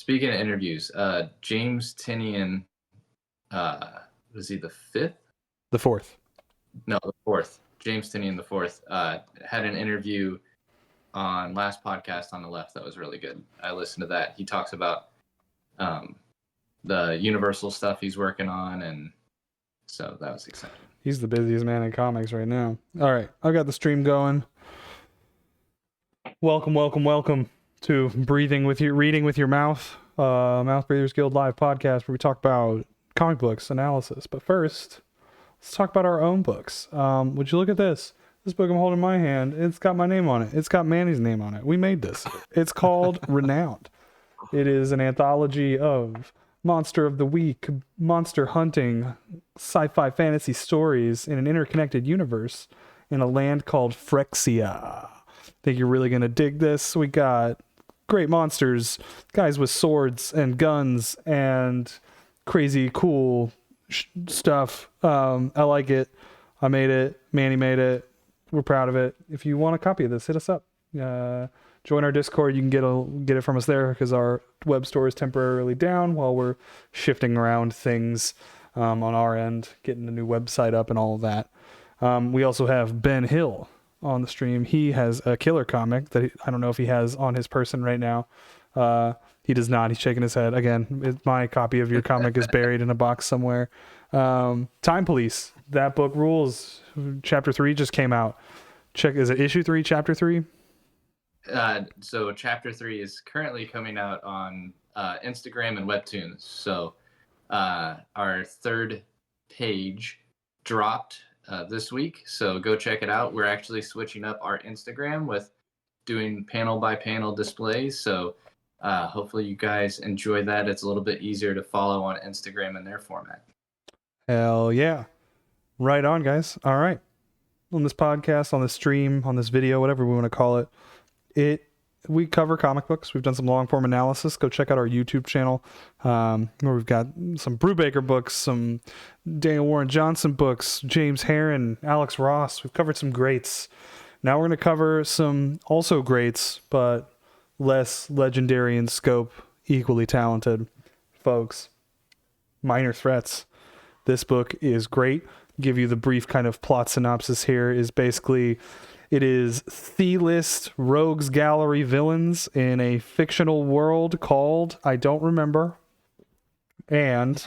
Speaking of interviews, James Tinian, was he the fifth? The fourth. No, the fourth. James Tinian the fourth had an interview on last podcast on the left that was really good. I listened to that. He talks about the Universal stuff he's working on, and so that was exciting. He's the busiest man in comics right now. All right, I've got the stream going. Welcome to Reading with Your Mouth, Mouthbreathers Guild Live podcast, where we talk about comic books analysis. But first, let's talk about our own books. Would you look at this? This book I'm holding in my hand, it's got my name on it. It's got Manny's name on it. We made this. It's called Renowned. It is an anthology of Monster of the Week, monster hunting, sci-fi fantasy stories in an interconnected universe in a land called Phyrexia. Think you're really going to dig this. We got great monsters, guys with swords and guns and crazy cool stuff. I like it. I made it. Manny made it. We're proud of it. If you want a copy of this, hit us up. Join our Discord. You can get it from us there because our web store is temporarily down while we're shifting around things on our end, getting the new website up and all of that. We also have Ben Hill on the stream. He has a killer comic that I don't know if he has on his person right now. He does not. He's shaking his head. Again, my copy of your comic is buried in a box somewhere. Time Police. That book rules. Chapter 3 just came out. Is it issue 3, chapter 3? So chapter 3 is currently coming out on Instagram and Webtoons. So our third page dropped this week. So go check it out. We're actually switching up our Instagram with doing panel by panel displays. So hopefully you guys enjoy that. It's a little bit easier to follow on Instagram in their format. Hell yeah. Right on, guys. All right. On this podcast, on this stream, on this video, whatever we want to call it, we cover comic books. We've done some long form analysis. Go check out our YouTube channel, where we've got some Brubaker books, some Daniel Warren Johnson books, James Herron, Alex Ross. We've covered some greats. Now we're going to cover some also greats, but less legendary in scope, equally talented folks. Minor Threats. This book is great. Give you the brief kind of plot synopsis here is basically it is C-list rogues gallery villains in a fictional world called I don't remember. And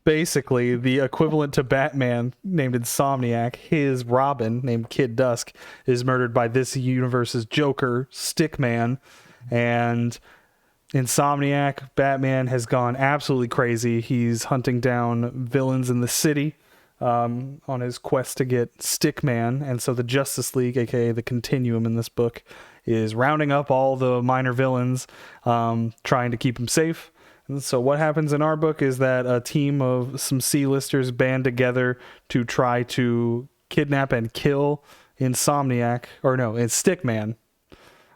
basically the equivalent to Batman named Insomniac, his Robin named Kid Dusk is murdered by this universe's Joker, Stickman, and Insomniac, Batman, has gone absolutely crazy. He's hunting down villains in the city on his quest to get Stickman, and so the Justice League, aka the Continuum in this book, is rounding up all the minor villains, trying to keep him safe. And so what happens in our book is that a team of some C-listers band together to try to kidnap and kill Insomniac, or no, it's Stickman.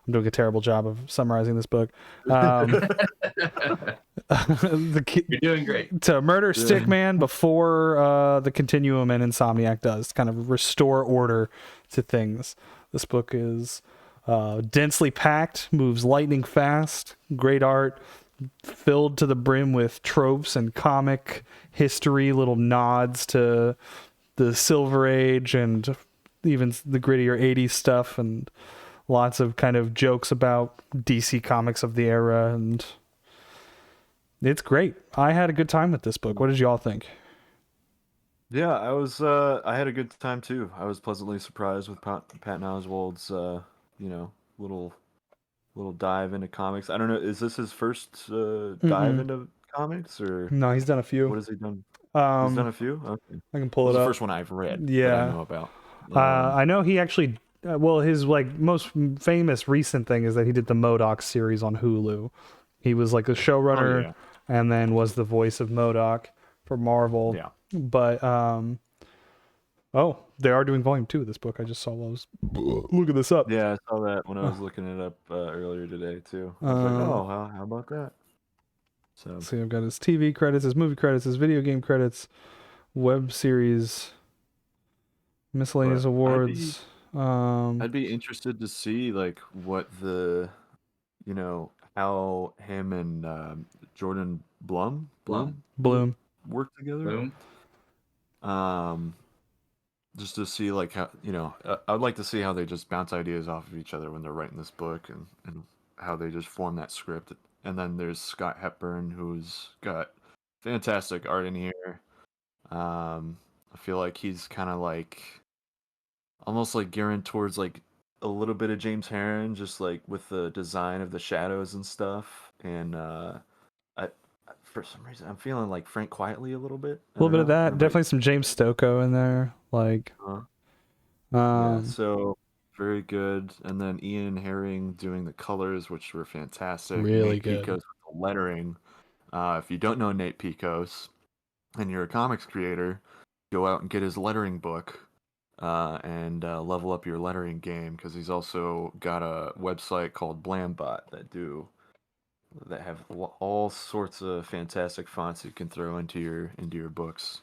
I'm doing a terrible job of summarizing this book. You're doing great. To murder Stickman before the Continuum and Insomniac does, kind of restore order to things. This book is densely packed, moves lightning fast, great art, filled to the brim with tropes and comic history, little nods to the Silver Age and even the grittier 80s stuff, and lots of kind of jokes about DC comics of the era, and it's great. I had a good time with this book. What did y'all think? Yeah, I had a good time too. I was pleasantly surprised with Patton Oswalt's little dive into comics. I don't know, is this his first dive into comics, or no? He's done a few. What has he done? He's done a few. Okay, I can pull it up. The first one I've read. Yeah, that I know about. I know he actually. His most famous recent thing is that he did the MODOK series on Hulu. He was like a showrunner, and then was the voice of MODOK for Marvel. Yeah. But they are doing volume 2 of this book. I just saw those. Looking this up. Yeah, I saw that when I was looking it up earlier today too. I was like, how about that? So let's see, I've got his TV credits, his movie credits, his video game credits, web series, miscellaneous awards. I'd be interested to see like what the, how him and Jordan Bloom Bloom. work together. Boom. Just to see like how I would like to see how they just bounce ideas off of each other when they're writing this book and how they just form that script. And then there's Scott Hepburn, who's got fantastic art in here. I feel like he's kind of like almost like gearing towards like a little bit of James Herron, just like with the design of the shadows and stuff. And I for some reason I'm feeling like Frank Quietly a little bit. A little bit of that. Definitely some James Stokoe in there. Like, yeah, so very good. And then Ian Herring doing the colors, which were fantastic. Really Nate good. Picos with the lettering. If you don't know Nate Picos and you're a comics creator, go out and get his lettering book and level up your lettering game, because he's also got a website called BLUM that have all sorts of fantastic fonts you can throw into your books.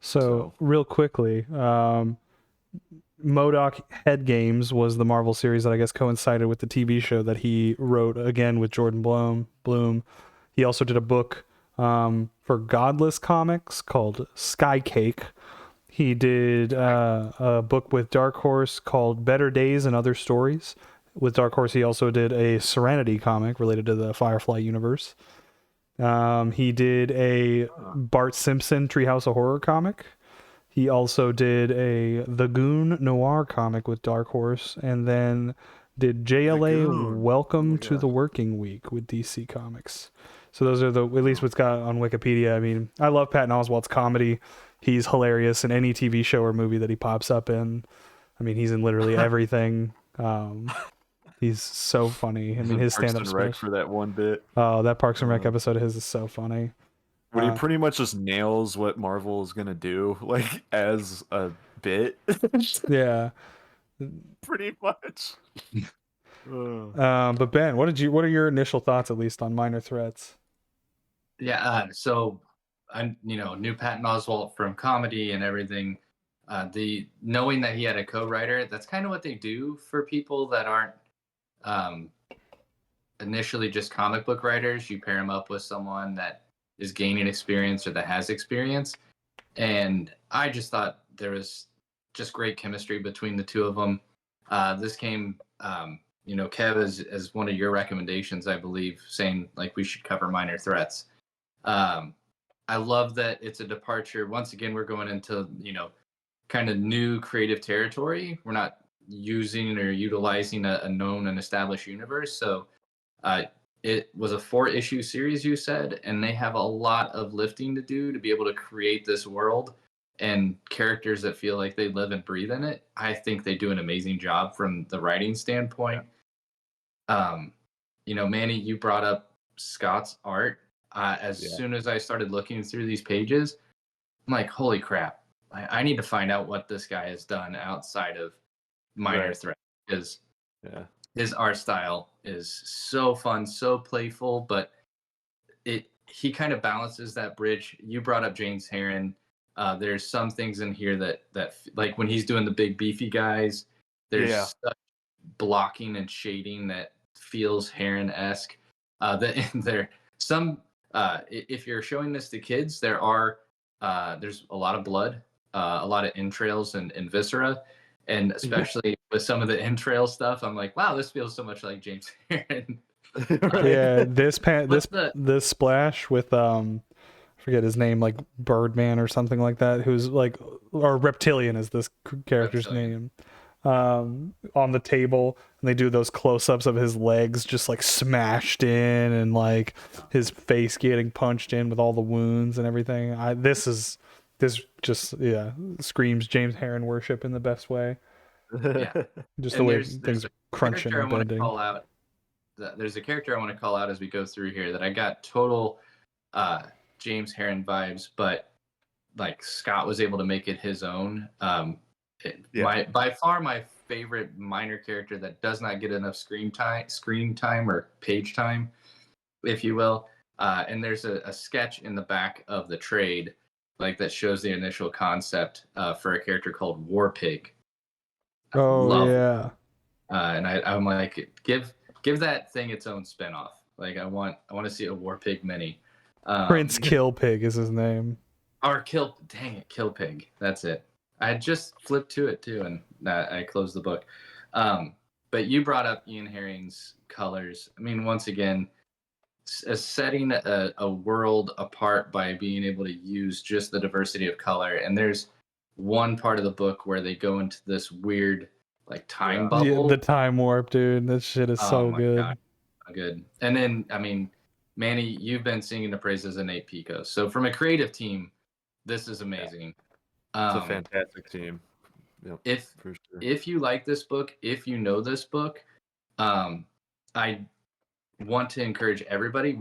So real quickly, MODOK Head Games was the Marvel series that I guess coincided with the TV show that he wrote again with Jordan Bloom. He also did a book for Godless Comics called Skycake. He did a book with Dark Horse called Better Days and Other Stories. With Dark Horse, he also did a Serenity comic related to the Firefly universe. He did a Bart Simpson Treehouse of Horror comic. He also did a The Goon Noir comic with Dark Horse, and then did JLA Welcome to the Working Week with DC Comics. So those are at least what's got on Wikipedia. I mean, I love Patton Oswalt's comedy. He's hilarious in any TV show or movie that he pops up in. I mean, he's in literally everything. He's so funny. I mean, his stand-up Parks and Rec special. for that one bit. Oh, that Parks and Rec episode of his is so funny. When he pretty much just nails what Marvel is gonna do, like as a bit. Yeah. Pretty much. But Ben, what are your initial thoughts, at least, on Minor Threats? Yeah, so I knew Patton Oswalt from comedy and everything. The knowing that he had a co-writer, that's kind of what they do for people that aren't initially just comic book writers. You pair them up with someone that is gaining experience or that has experience. And I just thought there was just great chemistry between the two of them. This came, Kev, as one of your recommendations, I believe, saying like we should cover Minor Threats. I love that it's a departure. Once again, we're going into, kind of new creative territory. We're not using or utilizing a known and established universe. So it was a 4-issue series, you said, and they have a lot of lifting to do to be able to create this world and characters that feel like they live and breathe in it. I think they do an amazing job from the writing standpoint. Manny, you brought up Scott's art. Soon as I started looking through these pages, I'm like, holy crap. I need to find out what this guy has done outside of Minor Threat, because his art style is so fun, so playful, but he kind of balances that bridge. You brought up James Herron. There's some things in here that like when he's doing the big beefy guys, there's such blocking and shading that feels Herron-esque. There some if you're showing this to kids, there's a lot of blood, a lot of entrails and viscera, and especially with some of the entrail stuff, I'm like, wow, this feels so much like James Herron. Yeah, this splash with I forget his name, like Birdman or something like that, who's like, or Reptilian is this character's name, on the table, and they do those close-ups of his legs just like smashed in, and like his face getting punched in with all the wounds and everything. This just screams James Herron worship in the best way. Yeah, just the way things crunching and bending. There's a character I want to call out as we go through here that I got total James Herron vibes, but like Scott was able to make it his own. By far my favorite minor character that does not get enough screen time or page time, if you will. And there's a sketch in the back of the trade, like that shows the initial concept for a character called War Pig. And I'm like, give that thing its own spinoff. Like I want to see a War Pig mini. Prince Kill Pig is his name. Or Kill Pig. That's it. I had just flipped to it too, and I closed the book. But you brought up Ian Herring's colors. I mean, once again, setting a world apart by being able to use just the diversity of color. And there's one part of the book where they go into this weird like time bubble. Yeah, the time warp, dude. That shit is so good. God. Good. And then, I mean, Manny, you've been singing the praises of Nate Pico. So from a creative team, this is amazing. It's a fantastic team. Yep, if you like this book, if you know this book, I want to encourage everybody.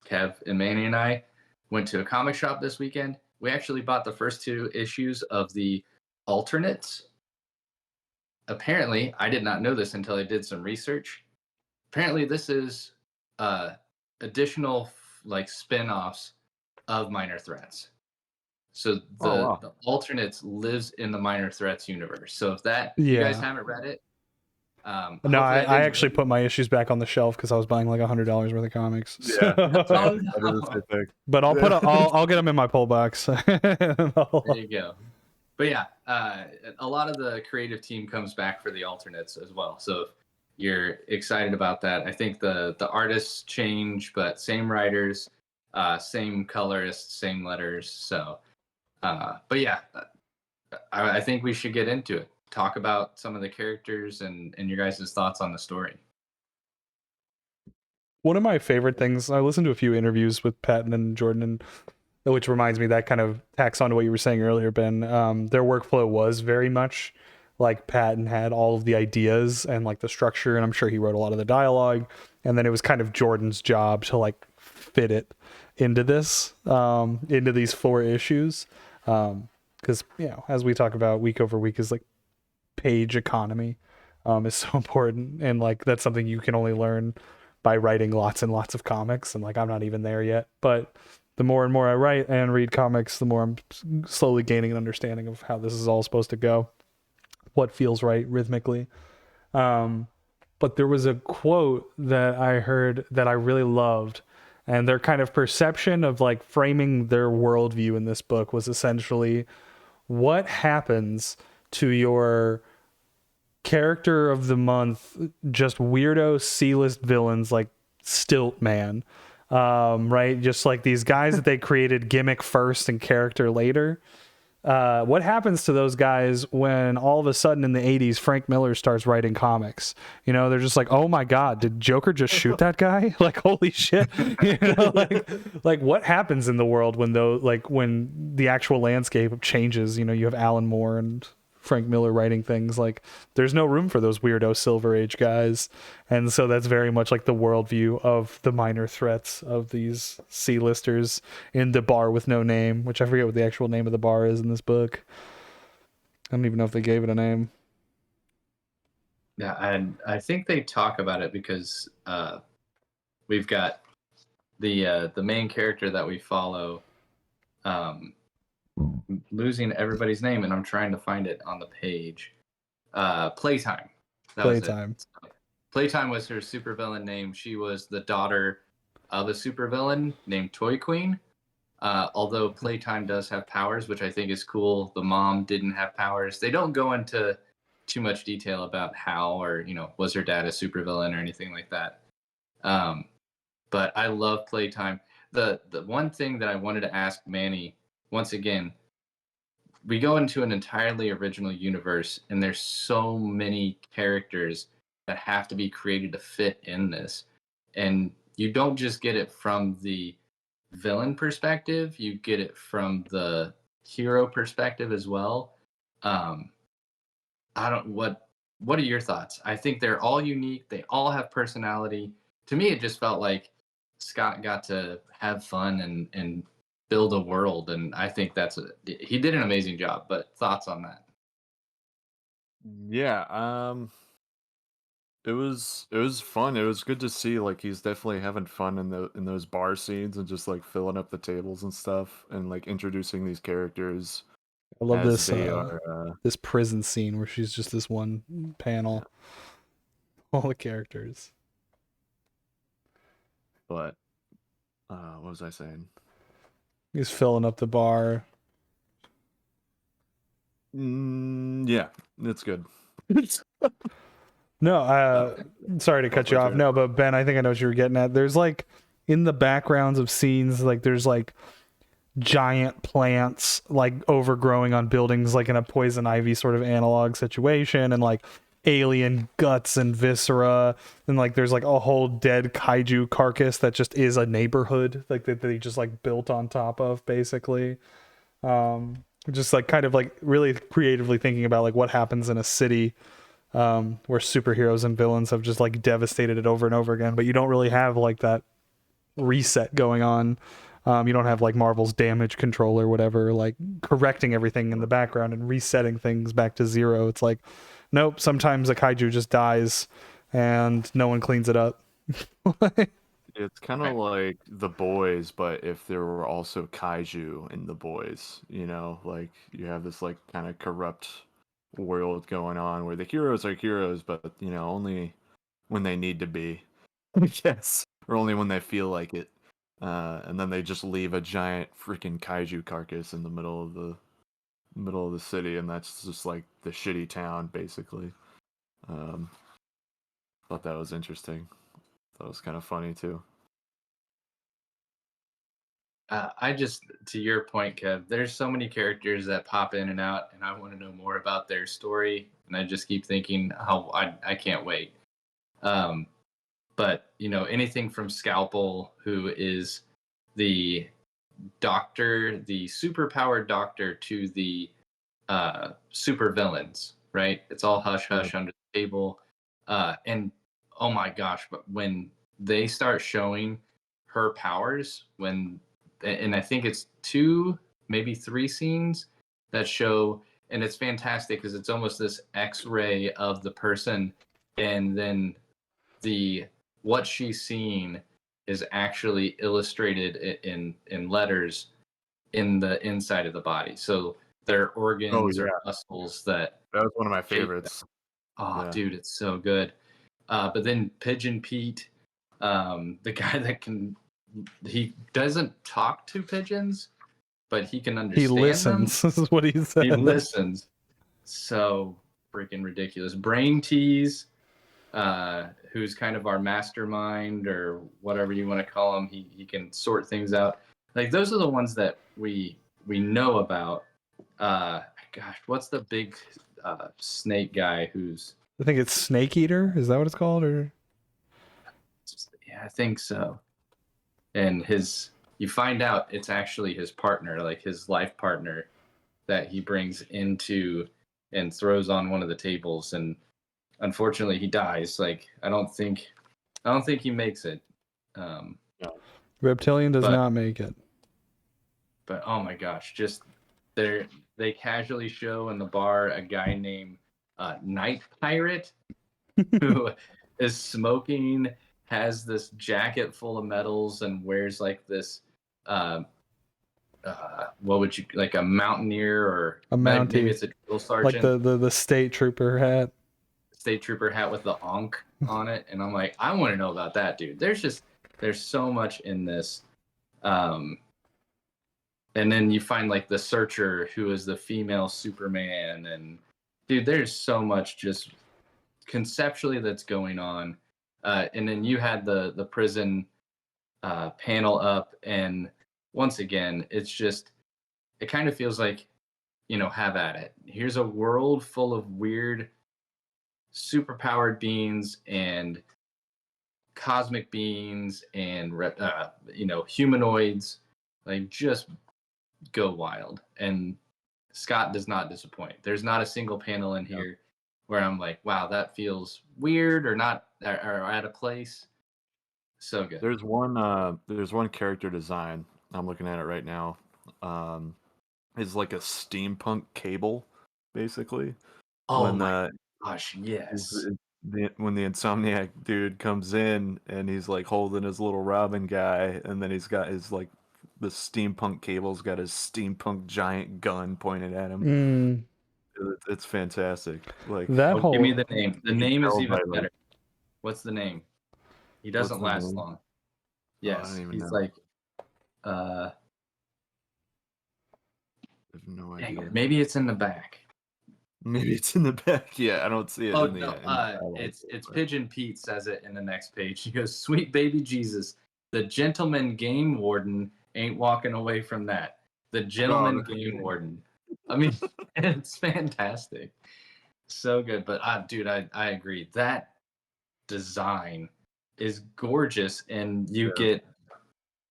Kev and Manny and I went to a comic shop this weekend. We actually bought the first 2 issues of the alternates. Apparently, I did not know this until I did some research. Apparently, this is additional like spin-offs of Minor Threats. So the alternates lives in the Minor Threats universe. So if you guys haven't read it, no, I actually put my issues back on the shelf because I was buying like $100 worth of comics. Yeah, but I'll get them in my pull box. There you go. But yeah, a lot of the creative team comes back for the alternates as well. So if you're excited about that, I think the artists change, but same writers, same colorists, same letters. So, but yeah, I think we should get into it. Talk about some of the characters and your guys' thoughts on the story. One of my favorite things, I listened to a few interviews with Patton and Jordan, and which reminds me, that kind of tacks on to what you were saying earlier, Ben. Their workflow was very much like Patton had all of the ideas and like the structure, and I'm sure he wrote a lot of the dialogue, and then it was kind of Jordan's job to like fit it into into these 4 issues. Because, as we talk about week over week, is like page economy is so important, and like that's something you can only learn by writing lots and lots of comics, and like I'm not even there yet, but the more and more I write and read comics, the more I'm slowly gaining an understanding of how this is all supposed to go, what feels right rhythmically. But there was a quote that I heard that I really loved, and their kind of perception of like framing their worldview in this book was essentially, what happens to your character of the month, just weirdo C-list villains like Stilt Man, right? Just like these guys that they created gimmick first and character later. What happens to those guys when all of a sudden in the 80s Frank Miller starts writing comics? They're just like, oh my god, did Joker just shoot that guy? Like, holy shit. Like what happens in the world when when the actual landscape changes? You have Alan Moore and Frank Miller writing things. Like, there's no room for those weirdo Silver Age guys, and so that's very much like the worldview of the Minor Threats, of these C-listers in the bar with no name, which I forget what the actual name of the bar is in this book. I don't even know if they gave it a name. Yeah, and I think they talk about it because we've got the main character that we follow, losing everybody's name, and I'm trying to find it on the page. Playtime. Playtime was her supervillain name. She was the daughter of a supervillain named Toy Queen. Although Playtime does have powers, which I think is cool. The mom didn't have powers. They don't go into too much detail about how, or was her dad a supervillain or anything like that. But I love Playtime. The one thing that I wanted to ask Manny, once again, we go into an entirely original universe, and there's so many characters that have to be created to fit in this. And you don't just get it from the villain perspective, you get it from the hero perspective as well. What are your thoughts? I think they're all unique. They all have personality. To me, it just felt like Scott got to have fun and build a world, and I think he did an amazing job. But thoughts on that? Yeah, it was fun. It was good to see, like, he's definitely having fun in those bar scenes and just like filling up the tables and stuff, and like introducing these characters. I love this this prison scene where she's just this one panel, all the characters. But what was I saying? He's filling up the bar. Yeah, it's good. No, sorry to cut you off. Right. No, but Ben, I think I know what you were getting at. There's like in the backgrounds of scenes, like there's like giant plants like overgrowing on buildings, like in a poison ivy sort of analog situation, and like alien guts and viscera, and like there's like a whole dead kaiju carcass that just is a neighborhood, like that they just like built on top of, basically. Just like kind of like really creatively thinking about like what happens in a city where superheroes and villains have just like devastated it over and over again, but you don't really have like that reset going on. You don't have like Marvel's damage control or whatever, like correcting everything in the background and resetting things back to zero. It's like, nope, sometimes a kaiju just dies and no one cleans it up. It's kind of like The Boys, but if there were also kaiju in The Boys, you know, like you have this like kind of corrupt world going on where the heroes are heroes, but you know, only when they need to be, I guess, or only when they feel like it. And then they just leave a giant freaking kaiju carcass in the middle of the city, and that's just like the shitty town, basically. Thought that was interesting. That was kind of funny too. I just, to your point, Kev, there's so many characters that pop in and out, and I want to know more about their story. And I just keep thinking, oh, I can't wait. But, you know, anything from Scalpel, who is the doctor, the superpowered doctor to the super villains, right? It's all hush hush under the table. And oh my gosh, but when they start showing her powers, and I think it's 2, maybe 3 scenes that show, and it's fantastic because it's almost this X-ray of the person, and then the what she's seeing is actually illustrated in letters in the inside of the body. So their organs or muscles that was one of my shape favorites. Oh, Yeah. dude, it's so good. But then Pigeon Pete, the guy that he doesn't talk to pigeons, but he can understand He listens. them. This is what he said. He listens. So freaking ridiculous. Brain Tease, who's kind of our mastermind or whatever you want to call him. He can sort things out. Like those are the ones that we know about. Gosh, what's the big snake guy who's? I think it's Snake Eater. Is that what it's called? Or Yeah, I think so. And you find out it's actually his partner, like his life partner, that he brings into and throws on one of the tables, and unfortunately he dies. Like I don't think he makes it. Reptilian does not make it. But oh my gosh, just they casually show in the bar a guy named Night Pirate who is smoking, has this jacket full of medals, and wears like this what would you like, a mountaineer or A mountie. Maybe it's a drill sergeant, like the state trooper hat. State trooper hat with the onk on it. And I'm like, I want to know about that, dude. There's so much in this. And then you find like the Searcher, who is the female Superman, and dude, there's so much just conceptually that's going on. And then you had the prison panel up, and once again, it's just, it kind of feels like, you know, have at it. Here's a world full of weird superpowered beings and cosmic beings and you know, humanoids. Like, just go wild. And Scott does not disappoint. There's not a single panel in here where I'm like, wow, that feels weird or not, or out of place. So good. There's one character design. I'm looking at it right now. It's like a steampunk cable, basically. Oh my gosh, yes. When the Insomniac dude comes in and he's like holding his little Robin guy, and then he's got his like the steampunk cable's got his steampunk giant gun pointed at him. It's fantastic. Like that whole. Give me the name. The name is even better. What's the name? He doesn't last long. Yes, don't even he's know. like, I have no dang idea. it, maybe it's in the back. Maybe it's in the back. Yeah, I don't see it Oh in the. no, In the dialogue, it's but- Pigeon Pete says it in the next page. He goes, "Sweet baby Jesus, the gentleman game warden ain't walking away from that. The gentleman game warden." I mean, it's fantastic, so good. But dude, I agree. That design is gorgeous, and you get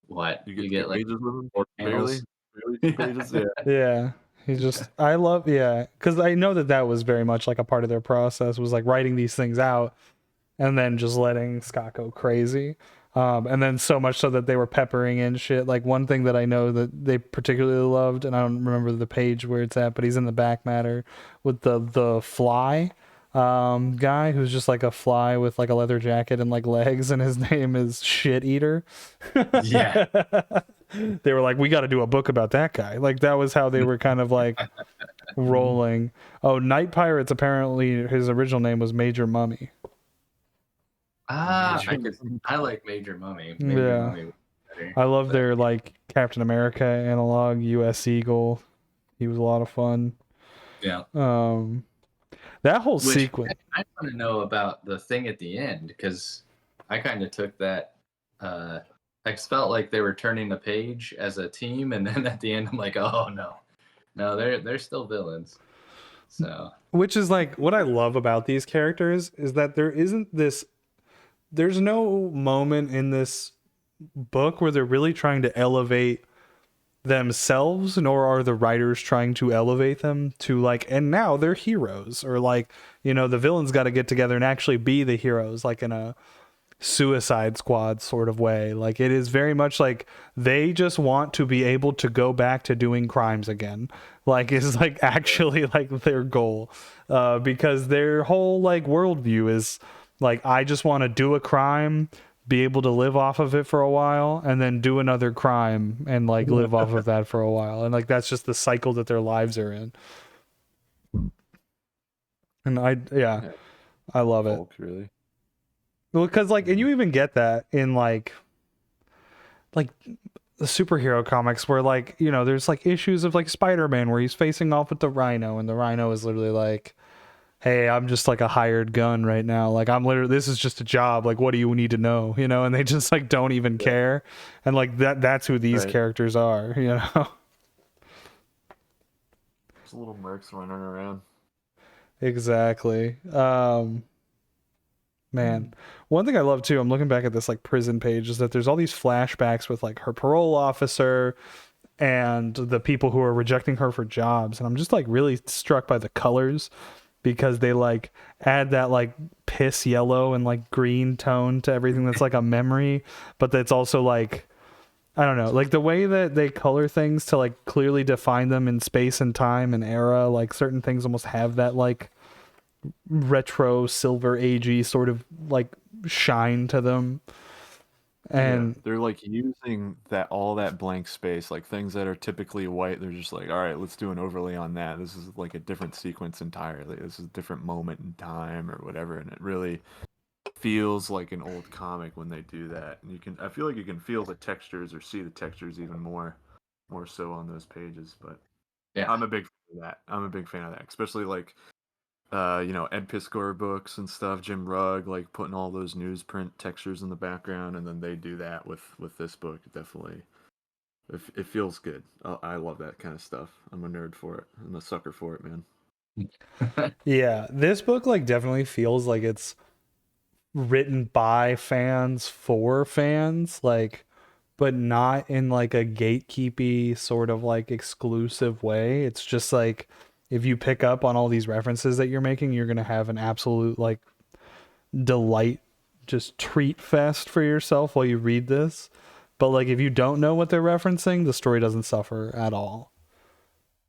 what You get get 2 like pages with them, 4 barely, panels. barely 2 pages. Yeah. Yeah. He's just, I love, yeah. Because I know that that was very much like a part of their process, was like writing these things out and then just letting Scott go crazy. And then so much so that they were peppering in shit. Like one thing that I know that they particularly loved, and I don't remember the page where it's at, but he's in the back matter with the fly guy who's just like a fly with like a leather jacket and like legs, and his name is Shit Eater. Yeah. They were like, we got to do a book about that guy. Like that was how they were kind of like rolling. Oh, Night Pirates, apparently his original name was Major Mummy. I like Major Mummy. Major Mummy was better. I love their like Captain America analog, US Eagle. He was a lot of fun. Yeah. That whole Which sequence. I want to know about the thing at the end, because I kind of took that. I felt like they were turning the page as a team, and then at the end, I'm like, oh no, they're still villains. So Which is like what I love about these characters is that there's no moment in this book where they're really trying to elevate themselves, nor are the writers trying to elevate them to like, and now they're heroes, or like, the villains got to get together and actually be the heroes, like in a Suicide Squad sort of way. Like it is very much like they just want to be able to go back to doing crimes again, like is like actually like their goal, because their whole like worldview is like, I just want to do a crime, be able to live off of it for a while, and then do another crime and like live off of that for a while, and like that's just the cycle that their lives are in. And I love it. Folk, really. Well, because like, and you even get that in like the superhero comics where like, there's like issues of like Spider-Man where he's facing off with the Rhino, and the Rhino is literally like, hey, I'm just like a hired gun right now, like this is just a job, like what do you need to know, and they just like don't even care. And like that's who these characters are. There's little mercs running around. Exactly. Man, one thing I love too, I'm looking back at this like prison page, is that there's all these flashbacks with like her parole officer and the people who are rejecting her for jobs, and I'm just like really struck by the colors, because they like add that like piss yellow and like green tone to everything that's like a memory, but that's also like, I don't know, like the way that they color things to like clearly define them in space and time and era, like certain things almost have that like retro silver agey sort of like shine to them. And they're like using all that blank space, like things that are typically white, they're just like, all right, let's do an overlay on that. This is like a different sequence entirely. This is a different moment in time or whatever, and it really feels like an old comic when they do that. And I feel like you can feel the textures or see the textures even more so on those pages. But yeah, I'm a big fan of that. I'm a big fan of that, especially like Ed Piskor books and stuff, Jim Rugg, like putting all those newsprint textures in the background, and then they do that with this book. Definitely, it feels good. I love that kind of stuff. I'm a nerd for it. I'm a sucker for it, man. yeah, this book like definitely feels like it's written by fans for fans, like, but not in like a gatekeepy sort of like exclusive way. It's just like, if you pick up on all these references that you're making, you're going to have an absolute like delight, just treat fest for yourself while you read this. But like, if you don't know what they're referencing, the story doesn't suffer at all.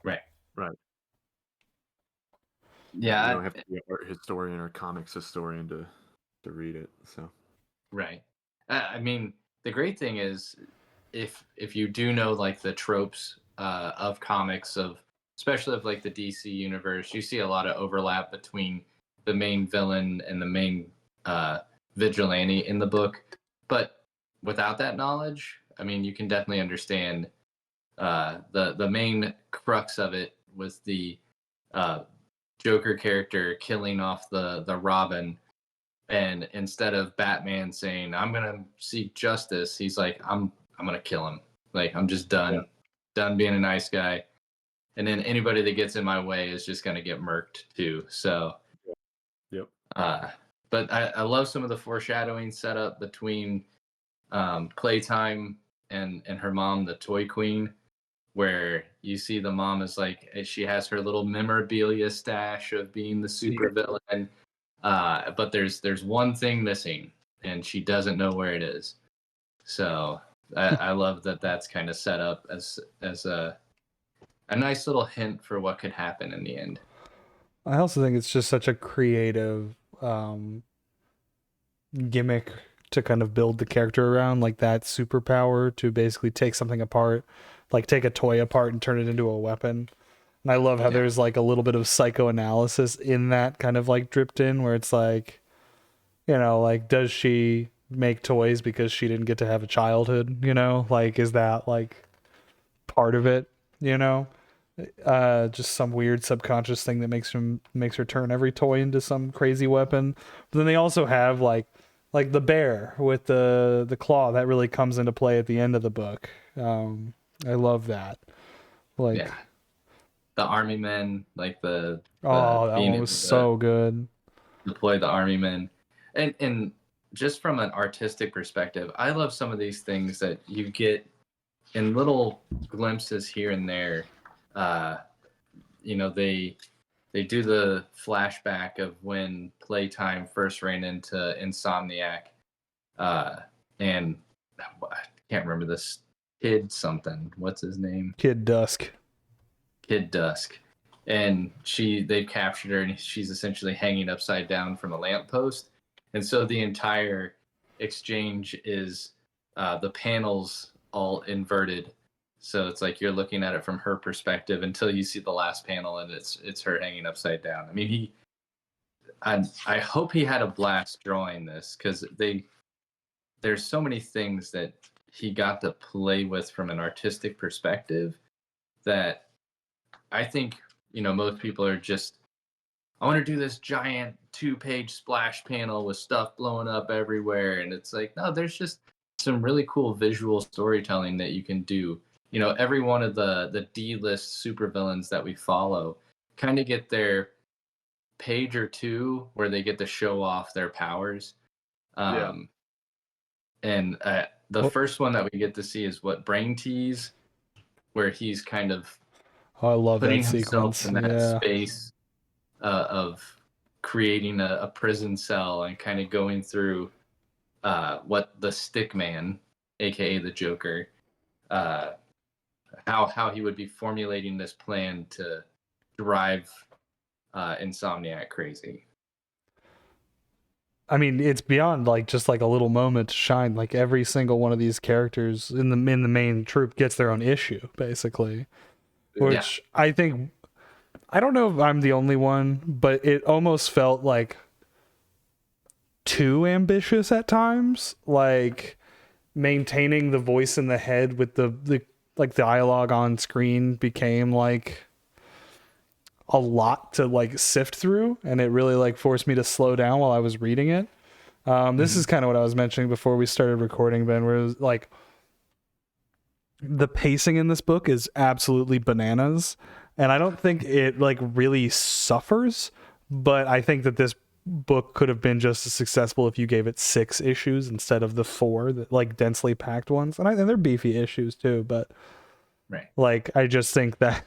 right. Yeah, you don't have to be an art historian or comics historian to read it. So Right. I mean, the great thing is, if you do know like the tropes of comics, of especially of like the DC universe, you see a lot of overlap between the main villain and the main vigilante in the book. But without that knowledge, I mean, you can definitely understand the main crux of it was the uh, Joker character killing off the Robin, and instead of Batman saying I'm gonna seek justice, he's like I'm gonna kill him. Like I'm just done being a nice guy, and then anybody that gets in my way is just gonna get murked too. So, Yep. But I love some of the foreshadowing set up between Playtime and her mom, the Toy Queen, where you see the mom is like she has her little memorabilia stash of being the supervillain, but there's one thing missing, and she doesn't know where it is. So I love that that's kind of set up as a nice little hint for what could happen in the end. I also think it's just such a creative gimmick to kind of build the character around, like that superpower to basically take something apart, like take a toy apart and turn it into a weapon. And I love how there's like a little bit of psychoanalysis in that kind of like dripped in, where it's like, you know, like, does she make toys because she didn't get to have a childhood, you know? Like, is that like part of it, you know? Just some weird subconscious thing that makes her turn every toy into some crazy weapon. But then they also have like the bear with the claw that really comes into play at the end of the book. I love that. Like, the army men, like the that one was so good. Deploy the army men, and just from an artistic perspective, I love some of these things that you get in little glimpses here and there. You know, they do the flashback of when Playtime first ran into Insomniac, and I can't remember this kid something. What's his name? Kid Dusk. And they've captured her, and she's essentially hanging upside down from a lamppost. And so the entire exchange is the panels all inverted. So it's like you're looking at it from her perspective until you see the last panel, and it's her hanging upside down. I mean, I hope he had a blast drawing this, because there's so many things that he got to play with from an artistic perspective that I think, you know, most people are just, I want to do this giant 2-page splash panel with stuff blowing up everywhere. And it's like, no, there's just some really cool visual storytelling that you can do. You know, every one of the D-list supervillains that we follow kind of get their page or two where they get to show off their powers. And the first one that we get to see is Brain Tease, where he's kind of I love putting that himself sequence. in that space of creating a prison cell and kind of going through what the Stick Man, aka the Joker, how he would be formulating this plan to drive Insomniac crazy. I mean, it's beyond like just like a little moment to shine. Like every single one of these characters in the main troop gets their own issue, basically. Which I think, I don't know if I'm the only one, but it almost felt like too ambitious at times. Like maintaining the voice in the head with the like dialogue on screen became like a lot to like sift through, and it really like forced me to slow down while I was reading it. This is kind of what I was mentioning before we started recording, Ben, where it was like the pacing in this book is absolutely bananas, and I don't think it like really suffers, but I think that this book could have been just as successful if you gave it 6 issues instead of the 4 that like densely packed ones. And they're beefy issues too, but like I just think that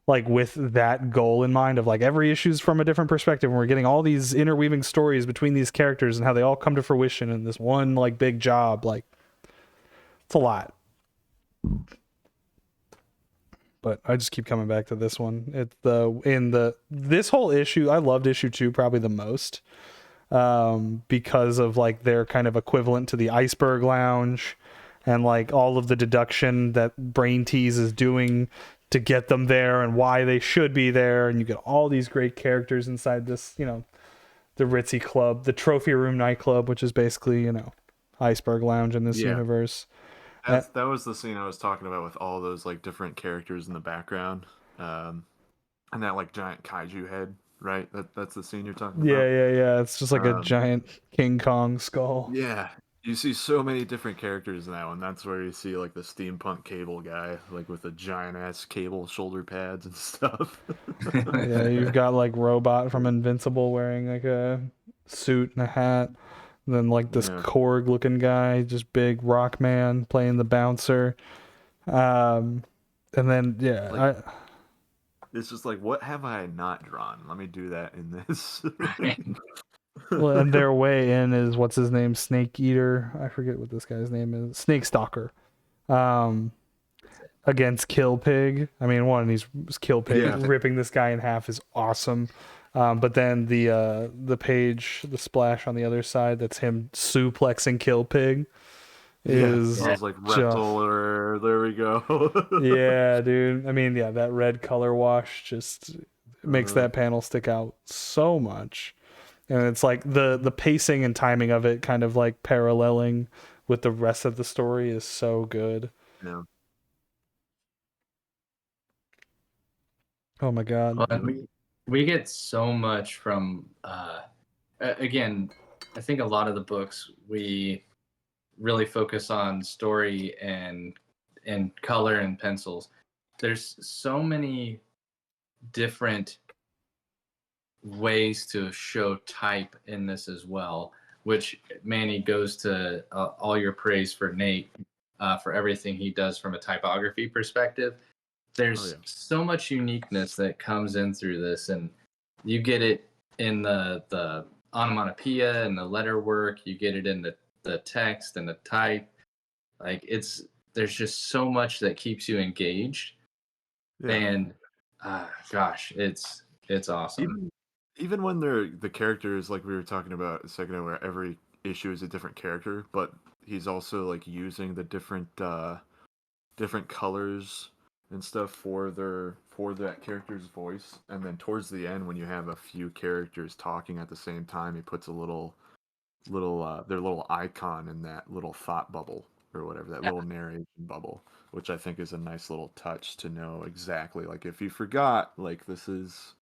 like with that goal in mind of like every issue's from a different perspective, and we're getting all these interweaving stories between these characters and how they all come to fruition in this one like big job, like it's a lot. But I just keep coming back to this one. It's this whole issue, I loved issue 2 probably the most, because of like their kind of equivalent to the Iceberg Lounge and like all of the deduction that Brain Tease is doing to get them there and why they should be there. And you get all these great characters inside this, you know, the ritzy club, the trophy room nightclub, which is basically, you know, Iceberg Lounge in this Yeah. universe. That was the scene I was talking about with all those like different characters in the background, and that like giant kaiju head, right? That's the scene you're talking about. Yeah. It's just like a giant King Kong skull. Yeah, you see so many different characters in that one. That's where you see like the steampunk cable guy, like with the giant ass cable shoulder pads and stuff. Yeah, you've got like Robot from Invincible wearing like a suit and a hat. And then like this Yeah. Korg looking guy, just big rock man playing the bouncer. And then Like- It's just like, what have I not drawn? Let me do that in this. well, and their way in is what's his name, Snake Eater. I forget what this guy's name is. Snake Stalker. Against Kill Pig. I mean, he's Kill Pig Yeah. ripping this guy in half is awesome. But then the page, the splash on the other side, that's him suplexing Kill Pig. Is I was like Reptiler. There we go. yeah, dude. I mean, yeah, that red color wash just makes that panel stick out so much. And it's like the pacing and timing of it kind of like paralleling with the rest of the story is so good. Yeah. Oh my god. Well, and we get so much from again, I think a lot of the books we really focus on story and color and pencils. There's so many different ways to show type in this as well, which Manny goes to all your praise for Nate for everything he does from a typography perspective. There's so much uniqueness that comes in through this, and you get it in the onomatopoeia and the letter work. You get it in the text and the type. Like there's just so much that keeps you engaged, and gosh, it's awesome. Even when they're the characters, like we were talking about a second ago, where every issue is a different character, but he's also like using the different colors and stuff for that character's voice. And then towards the end, when you have a few characters talking at the same time, he puts a little their little icon in that little thought bubble or whatever, that little narration bubble, which I think is a nice little touch to know exactly, like, if you forgot, like, this is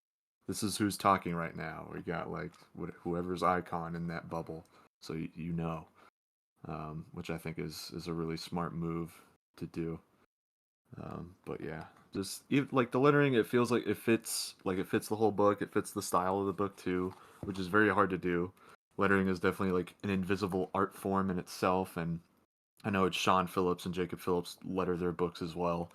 who's talking right now. We got like whoever's icon in that bubble, so you know, which I think is a really smart move to do. But yeah, just like the lettering, it feels like it fits the whole book. It fits the style of the book too, which is very hard to do. Lettering is definitely like an invisible art form in itself, and I know it's Sean Phillips and Jacob Phillips letter their books as well.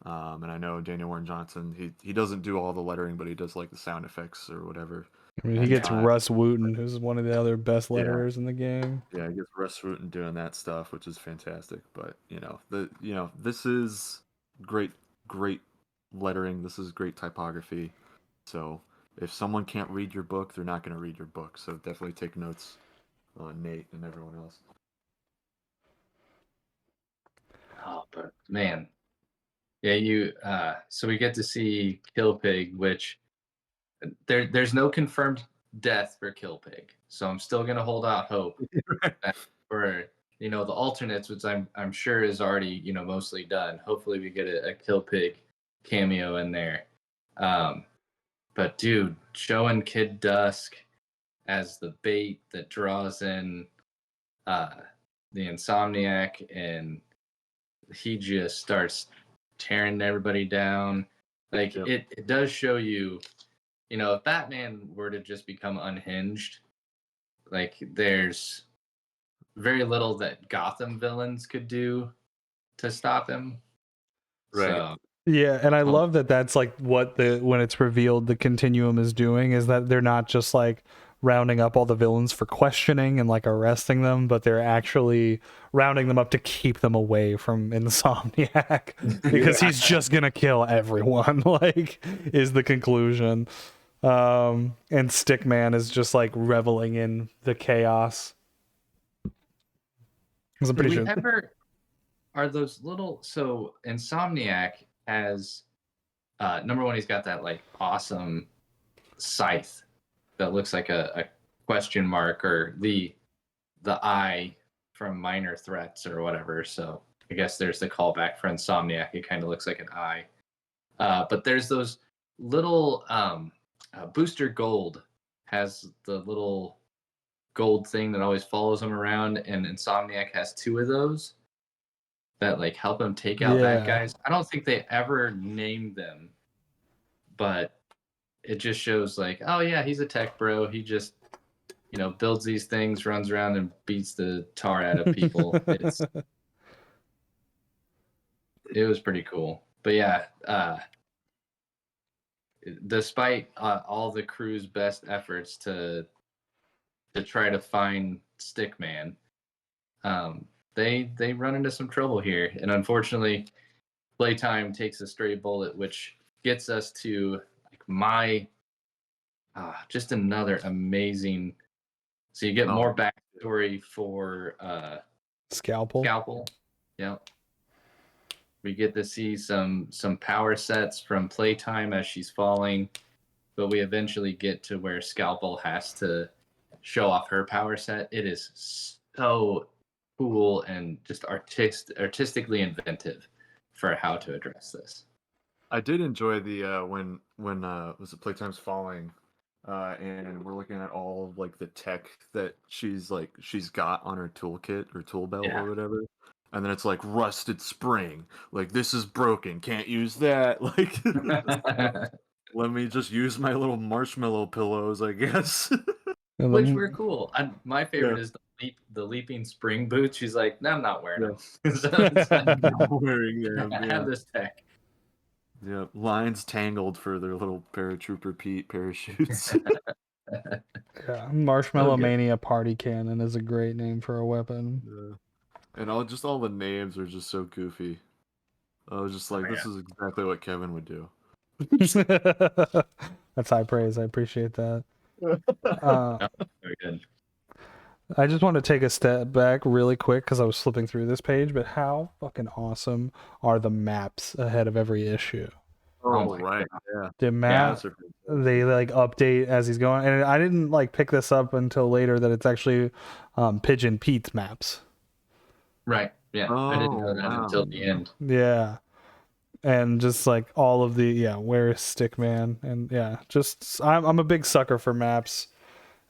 And I know Daniel Warren Johnson, he doesn't do all the lettering, but he does like the sound effects or whatever. I mean, he gets Russ Wooten, who's one of the other best letterers in the game. Yeah, he gets Russ Wooten doing that stuff, which is fantastic. But this is great lettering. This is great typography. So if someone can't read your book, they're not going to read your book. So definitely take notes on Nate and everyone else. Oh, but man, yeah, so we get to see Kill Pig, which there's no confirmed death for Kill Pig, so I'm still gonna hold out hope for the alternates, which I'm sure is already mostly done. Hopefully we get a Kill Pig cameo in there. But dude, showing Kid Dusk as the bait that draws in the Insomniac, and he just starts tearing everybody down. Like, it does show you, if Batman were to just become unhinged, like, there's very little that Gotham villains could do to stop him. Right. So, yeah, and I love that that's like what when it's revealed the Continuum is doing, is that they're not just like rounding up all the villains for questioning and like arresting them, but they're actually rounding them up to keep them away from Insomniac because he's just gonna kill everyone, like, is the conclusion. And Stickman is just like reveling in the chaos. I'm pretty sure. Are those little, so Insomniac has number one, he's got that like awesome scythe that looks like a question mark, or the eye from Minor Threats or whatever. So I guess there's the callback for Insomniac. It kind of looks like an eye. But there's those little Booster Gold has the little gold thing that always follows him around, and Insomniac has 2 of those that like help him take out bad guys. I don't think they ever named them, but it just shows like, oh yeah, he's a tech bro. He just, you know, builds these things, runs around and beats the tar out of people. It was pretty cool. But yeah, despite all the crew's best efforts to try to find Stickman, they run into some trouble here, and unfortunately, Playtime takes a stray bullet, which gets us to like my just another amazing. So you get more backstory for Scalpel. Yep. We get to see some power sets from Playtime as she's falling, but we eventually get to where Scalpel has to show off her power set. It is so cool and just artistically inventive for how to address this. I did enjoy the when was it Playtime's falling, and we're looking at all of, like the tech that she's got on her toolkit or tool belt or whatever, and then it's like rusted spring, like this is broken, can't use that. Like, let me just use my little marshmallow pillows, I guess. Which were cool. My favorite is the leaping spring boots. She's like, no, I'm not wearing them. So it's like, I'm wearing them. I have this tech. Yeah, lines tangled for their little paratrooper Pete parachutes. Yeah, Marshmallow Mania Party Cannon is a great name for a weapon. Yeah. And all the names are just so goofy. I was just like, this is exactly what Kevin would do. That's high praise. I appreciate that. Very good. I just want to take a step back really quick because I was flipping through this page, but how fucking awesome are the maps ahead of every issue? Oh, right. Yeah. The map, they like update as he's going. And I didn't like pick this up until later that it's actually Pigeon Pete's maps. Right. Yeah. I didn't know that until the end. Yeah. And just like all of the, where is Stickman? And just I'm a big sucker for maps.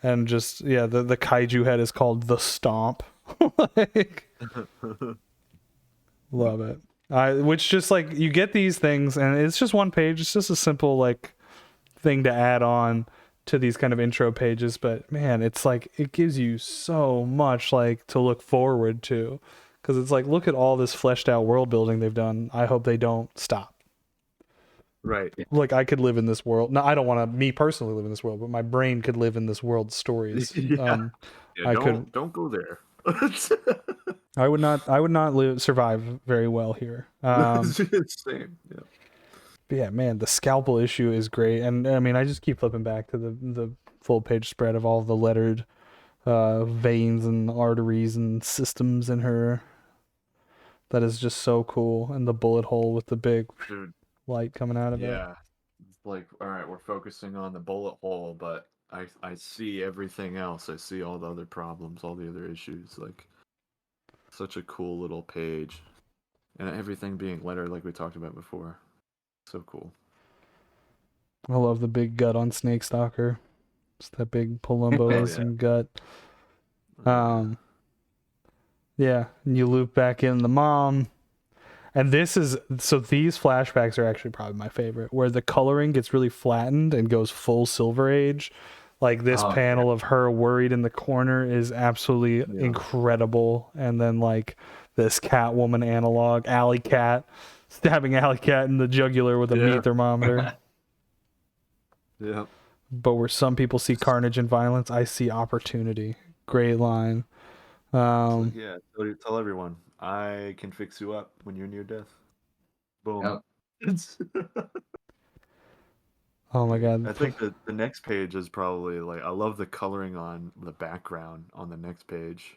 And just the kaiju head is called the Stomp. Like, love it. Which just like you get these things and it's just one page. It's just a simple like thing to add on to these kind of intro pages, but man, it's like it gives you so much like to look forward to, because it's like, look at all this fleshed out world building they've done. I hope they don't stop. Right. Like I could live in this world. No, I don't want to me personally live in this world, but my brain could live in this world's stories. Don't go there. I would not survive very well here. Same. Yeah. But yeah, man, the Scalpel issue is great, and I mean, I just keep flipping back to the full page spread of all the lettered veins and arteries and systems in her. That is just so cool, and the bullet hole with the big light coming out of it. Yeah, it's like, all right, we're focusing on the bullet hole, but I see everything else. I see all the other problems, all the other issues. Like, such a cool little page, and everything being lettered like we talked about before. So cool. I love the big gut on Snake Stalker. It's that big Palumbo and gut. Yeah, and you loop back in the mom. And these flashbacks are actually probably my favorite, where the coloring gets really flattened and goes full Silver Age. Like this panel of her worried in the corner is absolutely incredible. And then like this Catwoman analog, Alley Cat, stabbing Alley Cat in the jugular with a meat thermometer. Yeah. But where some people see carnage and violence, I see opportunity. Great line. Tell everyone, I can fix you up when you're near death. Boom. Oh my god. I think the next page is probably like, I love the coloring on the background on the next page.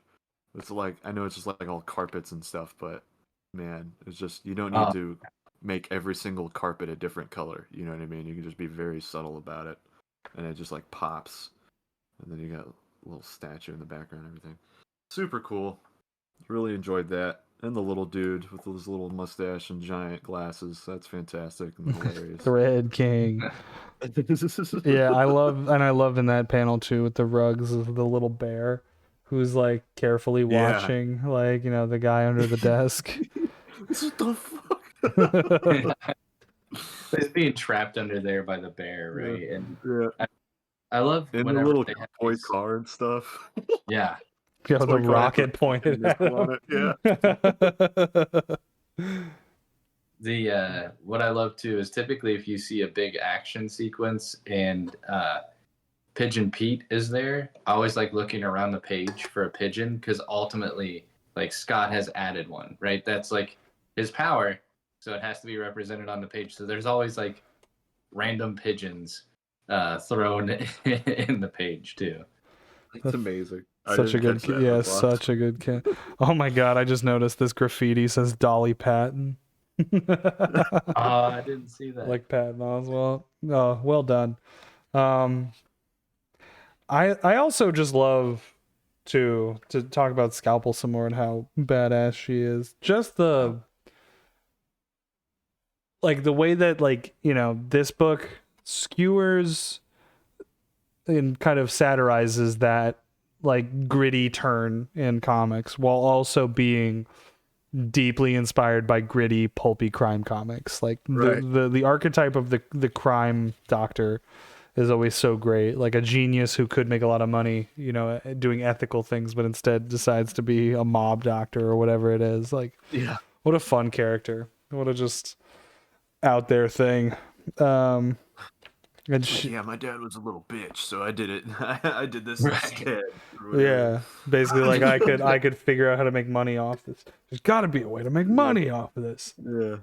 It's like, I know it's just like all carpets and stuff, but man, it's just, you don't need to make every single carpet a different color. You know what I mean? You can just be very subtle about it, and it just like pops. And then you got a little statue in the background and everything. Super cool. Really enjoyed that. And the little dude with his little mustache and giant glasses. That's fantastic and hilarious. Thread King. Yeah, I love in that panel too with the rugs of the little bear who's like carefully watching, like, you know, the guy under the desk. What the fuck? He's being trapped under there by the bear, right? Yeah. And Yeah. I love And the whenever little they have toy these, car and stuff. yeah. You know, the Toy car has rocket pointed at missile on him. it. The what I love too is typically if you see a big action sequence and Pigeon Pete is there, I always like looking around the page for a pigeon because ultimately, like Scott has added one, right? That's like his power, so it has to be represented on the page. So there's always like random pigeons thrown in the page too. It's amazing. Such a good, yeah, such a good kid. Oh my God, I just noticed this graffiti says Dolly Parton. I didn't see that. Like Patton Oswalt. Oh, well done. I also just love to talk about Scalpel some more and how badass she is. Just the like the way that, like, you know, this book skewers and kind of satirizes that like gritty turn in comics while also being deeply inspired by gritty pulpy crime comics. Like the archetype of the crime doctor is always so great, like a genius who could make a lot of money, you know, doing ethical things, but instead decides to be a mob doctor or whatever it is. Like, Yeah. what a fun character, what a just out there thing. And she, Yeah, my dad was a little bitch, so I did it. I did this instead. Yeah, basically, like I could figure out how to make money off this. There's got to be a way to make money off of this. Yeah,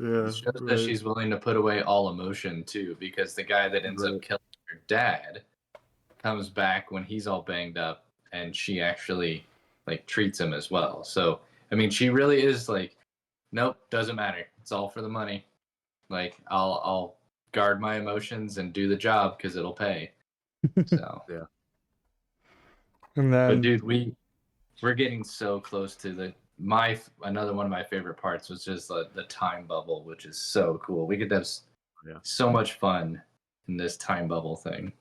yeah. It shows that she's willing to put away all emotion too, because the guy that ends up killing her dad comes back when he's all banged up, and she actually like treats him as well. So I mean, she really is like, nope, doesn't matter. It's all for the money. Like I'll guard my emotions and do the job because it'll pay. So Yeah. And then, but dude, we're getting so close to another one of my favorite parts was just the time bubble, which is so cool. We could have so much fun in this time bubble thing.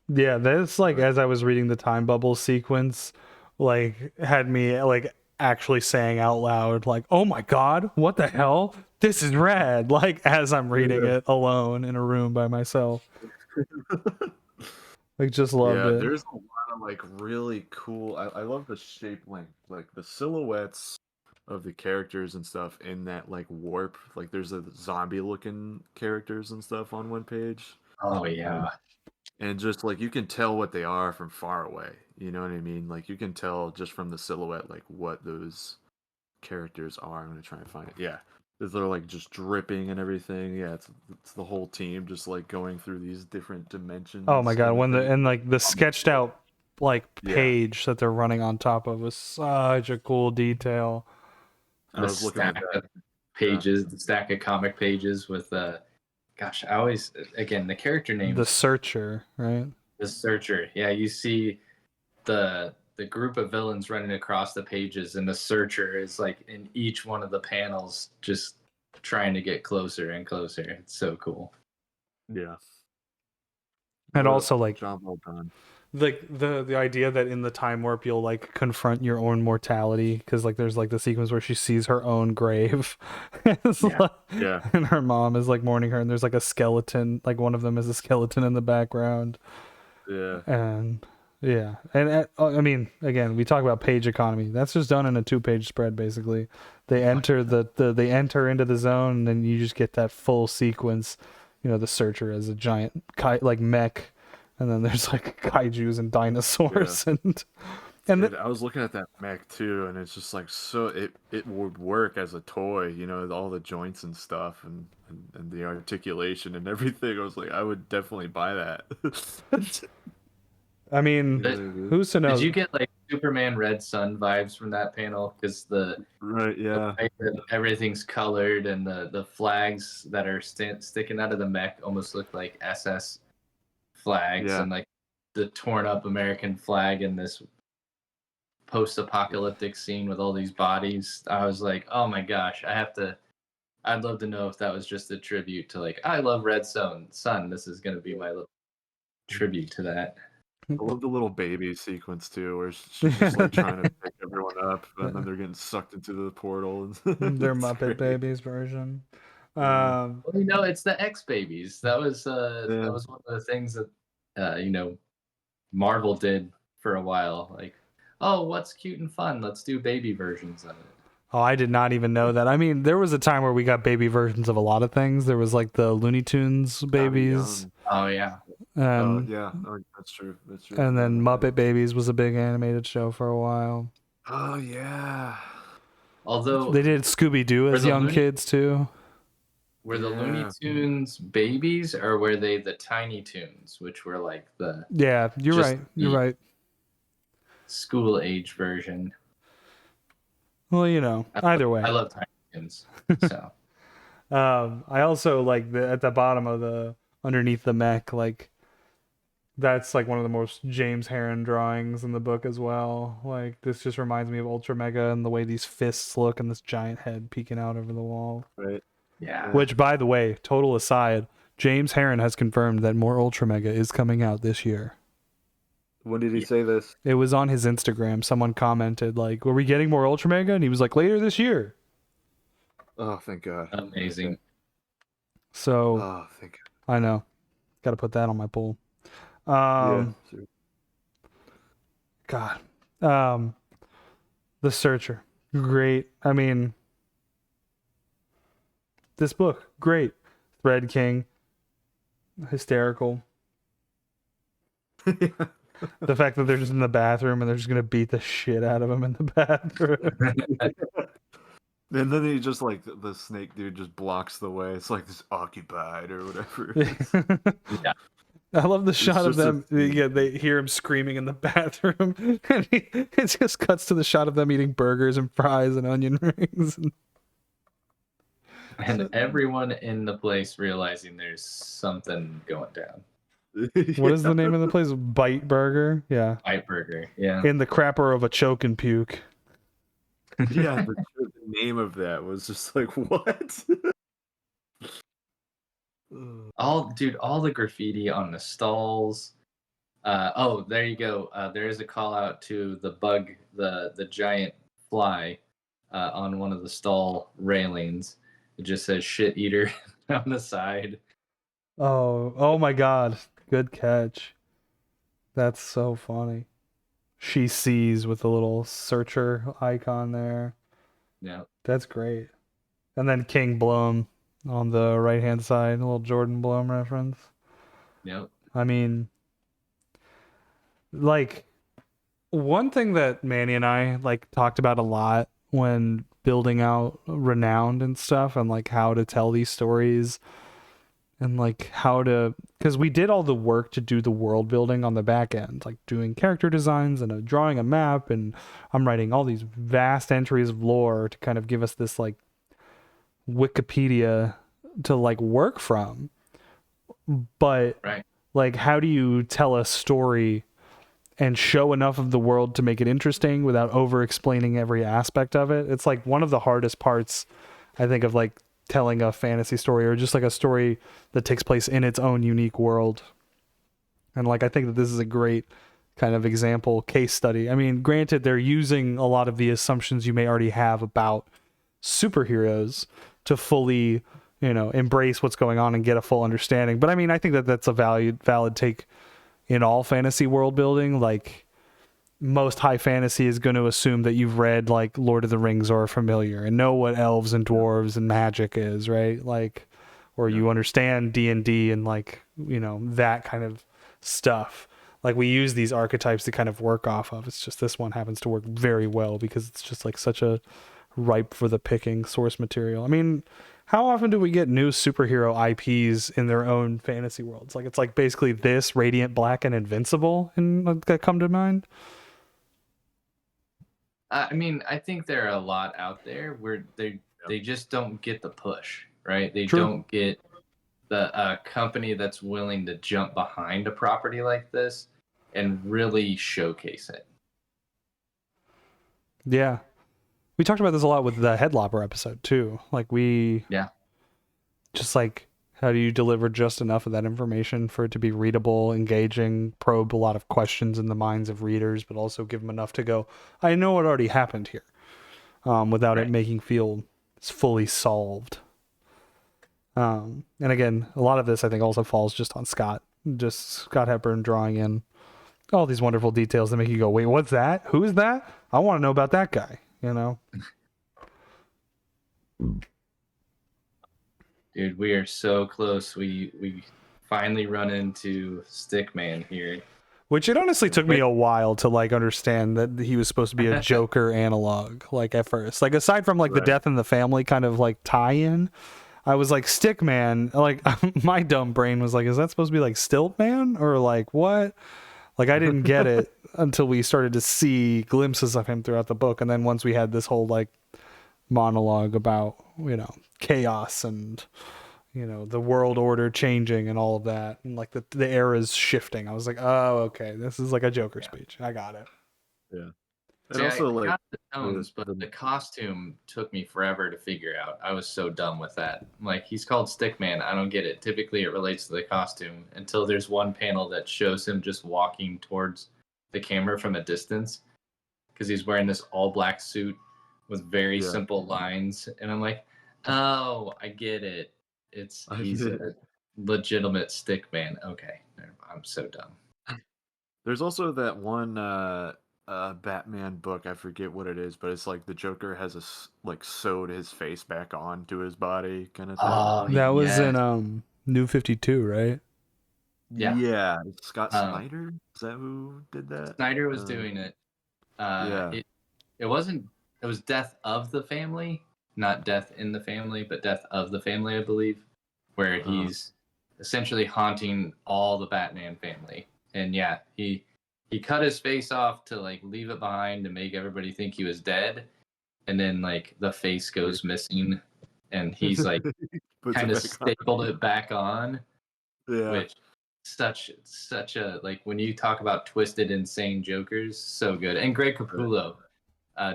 yeah, that's like, as I was reading the time bubble sequence, like had me like actually saying out loud, like, oh my God, what the hell? This is rad. Like, as I'm reading it alone in a room by myself. Like, just loved it. There's a lot of like really cool. I love the shape length, like the silhouettes of the characters and stuff in that like warp. Like there's a zombie looking characters and stuff on one page. Oh yeah. And just like you can tell what they are from far away. You know what I mean? Like you can tell just from the silhouette like what those characters are. I'm gonna try and find it. Yeah. They're like just dripping and everything. Yeah, it's the whole team just like going through these different dimensions. Oh my God, when the sketched out like page that they're running on top of was such a cool detail. I was looking at that. Pages, the stack of comic pages with gosh, I always, again, the character name, the Searcher, right? The Searcher. Yeah, you see the group of villains running across the pages, and the Searcher is like in each one of the panels, just trying to get closer and closer. It's so cool. Yeah. And also, like, job well done. Like the idea that in the time warp you'll like confront your own mortality, because like there's like the sequence where she sees her own grave. And her mom is like mourning her, and there's like a skeleton, like one of them is a skeleton in the background. And I mean, again, we talk about page economy. That's just done in a 2-page spread. Basically, they enter they enter into the zone, and then you just get that full sequence. You know, the Searcher as a giant like mech. And then there's like kaijus and dinosaurs and Dude, I was looking at that mech too, and it's just like so it would work as a toy, you know, all the joints and stuff and the articulation and everything. I was like, I would definitely buy that. I mean, who's to know? Did you get like Superman Red Sun vibes from that panel? Because everything's colored, and the flags that are sticking out of the mech almost look like SS flags, and like the torn up American flag in this post-apocalyptic scene with all these bodies. I was like, oh my gosh, I'd love to know if that was just a tribute to like, I love Red Sun. This is gonna be my little tribute to that. I love the little baby sequence too, where she's just like trying to pick everyone up, and then they're getting sucked into the portal. Their It's Muppet great. Babies version. Yeah. Well, you know, it's the X babies. That was Yeah. one of the things that you know, Marvel did for a while. Like, oh, what's cute and fun? Let's do baby versions of it. Oh, I did not even know that. I mean, there was a time where we got baby versions of a lot of things. There was like the Looney Tunes babies, Oh yeah. and Yeah, that's true. That's true. and I then forgot about Muppet Babies was a big animated show for a while. that. Oh yeah. Although They did Scooby Doo as the young Looney- kids too. were the Looney Yeah. Tunes babies, or were they the Tiny Toons, which were like the Yeah, you're Just right. You're the- right. school age version? Well, you know, either way. I love Tiny Toons. So I also like at the bottom of the underneath the mech, like that's like one of the most James Heron drawings in the book as well. Like this just reminds me of Ultra Mega and the way these fists look and this giant head peeking out over the wall. Right. yeah. Which, by the way, total aside, James Heron has confirmed that more Ultra Mega is coming out this year. When did he say this? It was on his Instagram. Someone commented like, "Were we getting more Ultra Mega?" And he was like, "Later this year." Oh, thank God. Amazing. So Oh, thank I know, got to put that on my poll. God. Yeah. Sure. God, The Searcher, great. I mean, this book, great. Thread King, hysterical. The fact that they're just in the bathroom and they're just gonna beat the shit out of him in the bathroom. And then he just like the snake dude just blocks the way. It's like this occupied or whatever. Yeah. I love the shot of just a them. Yeah, they hear him screaming in the bathroom, and it just cuts to the shot of them eating burgers and fries and onion rings. And everyone in the place realizing there's something going down. What is the name of the place? Bite Burger. Yeah. Bite Burger. Yeah. In the crapper of a choke and puke. Yeah, the name of that was just like what? all the graffiti on the stalls. Oh, there you go. There is a call out to the bug, the giant fly, on one of the stall railings. It just says "shit eater" on the side. Oh my God. Good catch. That's so funny. She sees with the little searcher icon there. Yeah. That's great. And then King BLUM on the right hand side, a little Jordan BLUM reference. Yep. I mean, like, one thing that Manny and I like talked about a lot when building out Renowned and stuff, and like how to tell these stories, and like how to, because we did all the work to do the world building on the back end, like doing character designs and drawing a map, and I'm writing all these vast entries of lore to kind of give us this like Wikipedia to like work from. But Right. like, how do you tell a story and show enough of the world to make it interesting without over explaining every aspect of it? It's like one of the hardest parts, I think, of like telling a fantasy story or just like a story that takes place in its own unique world. And like, I think that this is a great kind of example case study. I mean, granted, they're using a lot of the assumptions you may already have about superheroes to fully, embrace what's going on and get a full understanding. But I mean, I think that that's a valid take in all fantasy world building. Like, most high fantasy is going to assume that you've read like Lord of the Rings or are familiar and know what elves and dwarves and magic is, right? Like, or you understand D&D and like, that kind of stuff. Like, we use these archetypes to kind of work off of. It's just this one happens to work very well because it's just like such a ripe for the picking source material. I mean, how often do we get new superhero IPs in their own fantasy worlds? Like, it's like basically this, Radiant Black, and Invincible, and that come to mind. I mean, I think there are a lot out there where they just don't get the push, right? They True. don't get the company that's willing to jump behind a property like this and really showcase it. Yeah. We talked about this a lot with the Headlopper episode too. Like Yeah. just like, how do you deliver just enough of that information for it to be readable, engaging, probe a lot of questions in the minds of readers, but also give them enough to go, I know what already happened here, without it Right. making feel fully solved. And again, a lot of this I think also falls just on Scott Hepburn drawing in all these wonderful details that make you go, wait, what's that? Who is that? I want to know about that guy, you know? Dude, we are so close. We finally run into Stickman here. Which it honestly took me a while to like understand that he was supposed to be a Joker analog, like at first. Like aside from like the Right. death in the family kind of like tie-in, I was like Stickman. Like my dumb brain was like, is that supposed to be like Stiltman or like what? Like I didn't get it until we started to see glimpses of him throughout the book, and then once we had this whole like monologue about chaos and the world order changing and all of that, and like the eras shifting, I was like, oh, okay, this is like a Joker speech. I got it. Yeah. And See, also I like got the tones, but the the costume took me forever to figure out. I was so dumb with that. Like, he's called Stickman. I don't get it. Typically, it relates to the costume until there's one panel that shows him just walking towards the camera from a distance because he's wearing this all black suit with very yeah. simple lines. And I'm like, oh, I get it. He's a legitimate Stickman. Okay. I'm so dumb. There's also that one Batman book, I forget what it is, but it's like the Joker has like sewed his face back on to his body kind of thing. Oh, That was yes. in New 52, right? Yeah. Yeah, Scott Um, Snyder? Is that who did that? Snyder was doing it. Yeah. It wasn't. It was Death of the Family, not Death in the Family, but Death of the Family, I believe, where Uh, he's essentially haunting all the Batman family. And yeah, he cut his face off to like leave it behind to make everybody think he was dead, and then like the face goes missing, and he's like puts kind it of back on. stapled it back on, Yeah. which such a like when you talk about twisted insane jokers, so good. And Greg Right. Capullo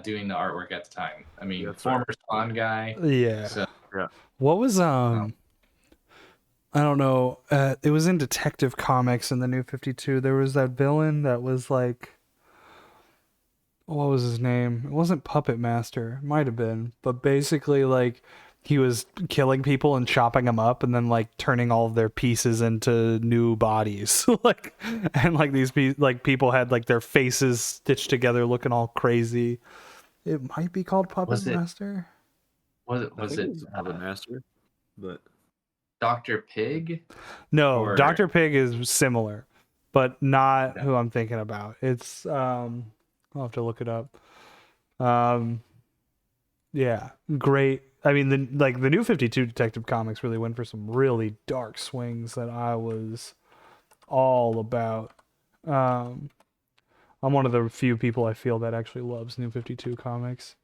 doing the artwork at the time. I mean, That's former right. Spawn guy. Yeah. So Yeah. What was I don't know. It was in Detective Comics in the New 52. There was that villain that was like, what was his name? It wasn't Puppet Master. It might have been, but basically like he was killing people and chopping them up and then like turning all of their pieces into new bodies. Like, and like these like people had like their faces stitched together looking all crazy. It might be called Puppet was it Master. I was think it it was a Puppet Master, but Dr. Pig No, or Dr. Pig is similar, but not no. who I'm thinking about. It's I'll have to look it up. Um yeah, great. I mean, the New 52 Detective Comics really went for some really dark swings that I was all about. Um I'm one of the few people I feel that actually loves New 52 Comics.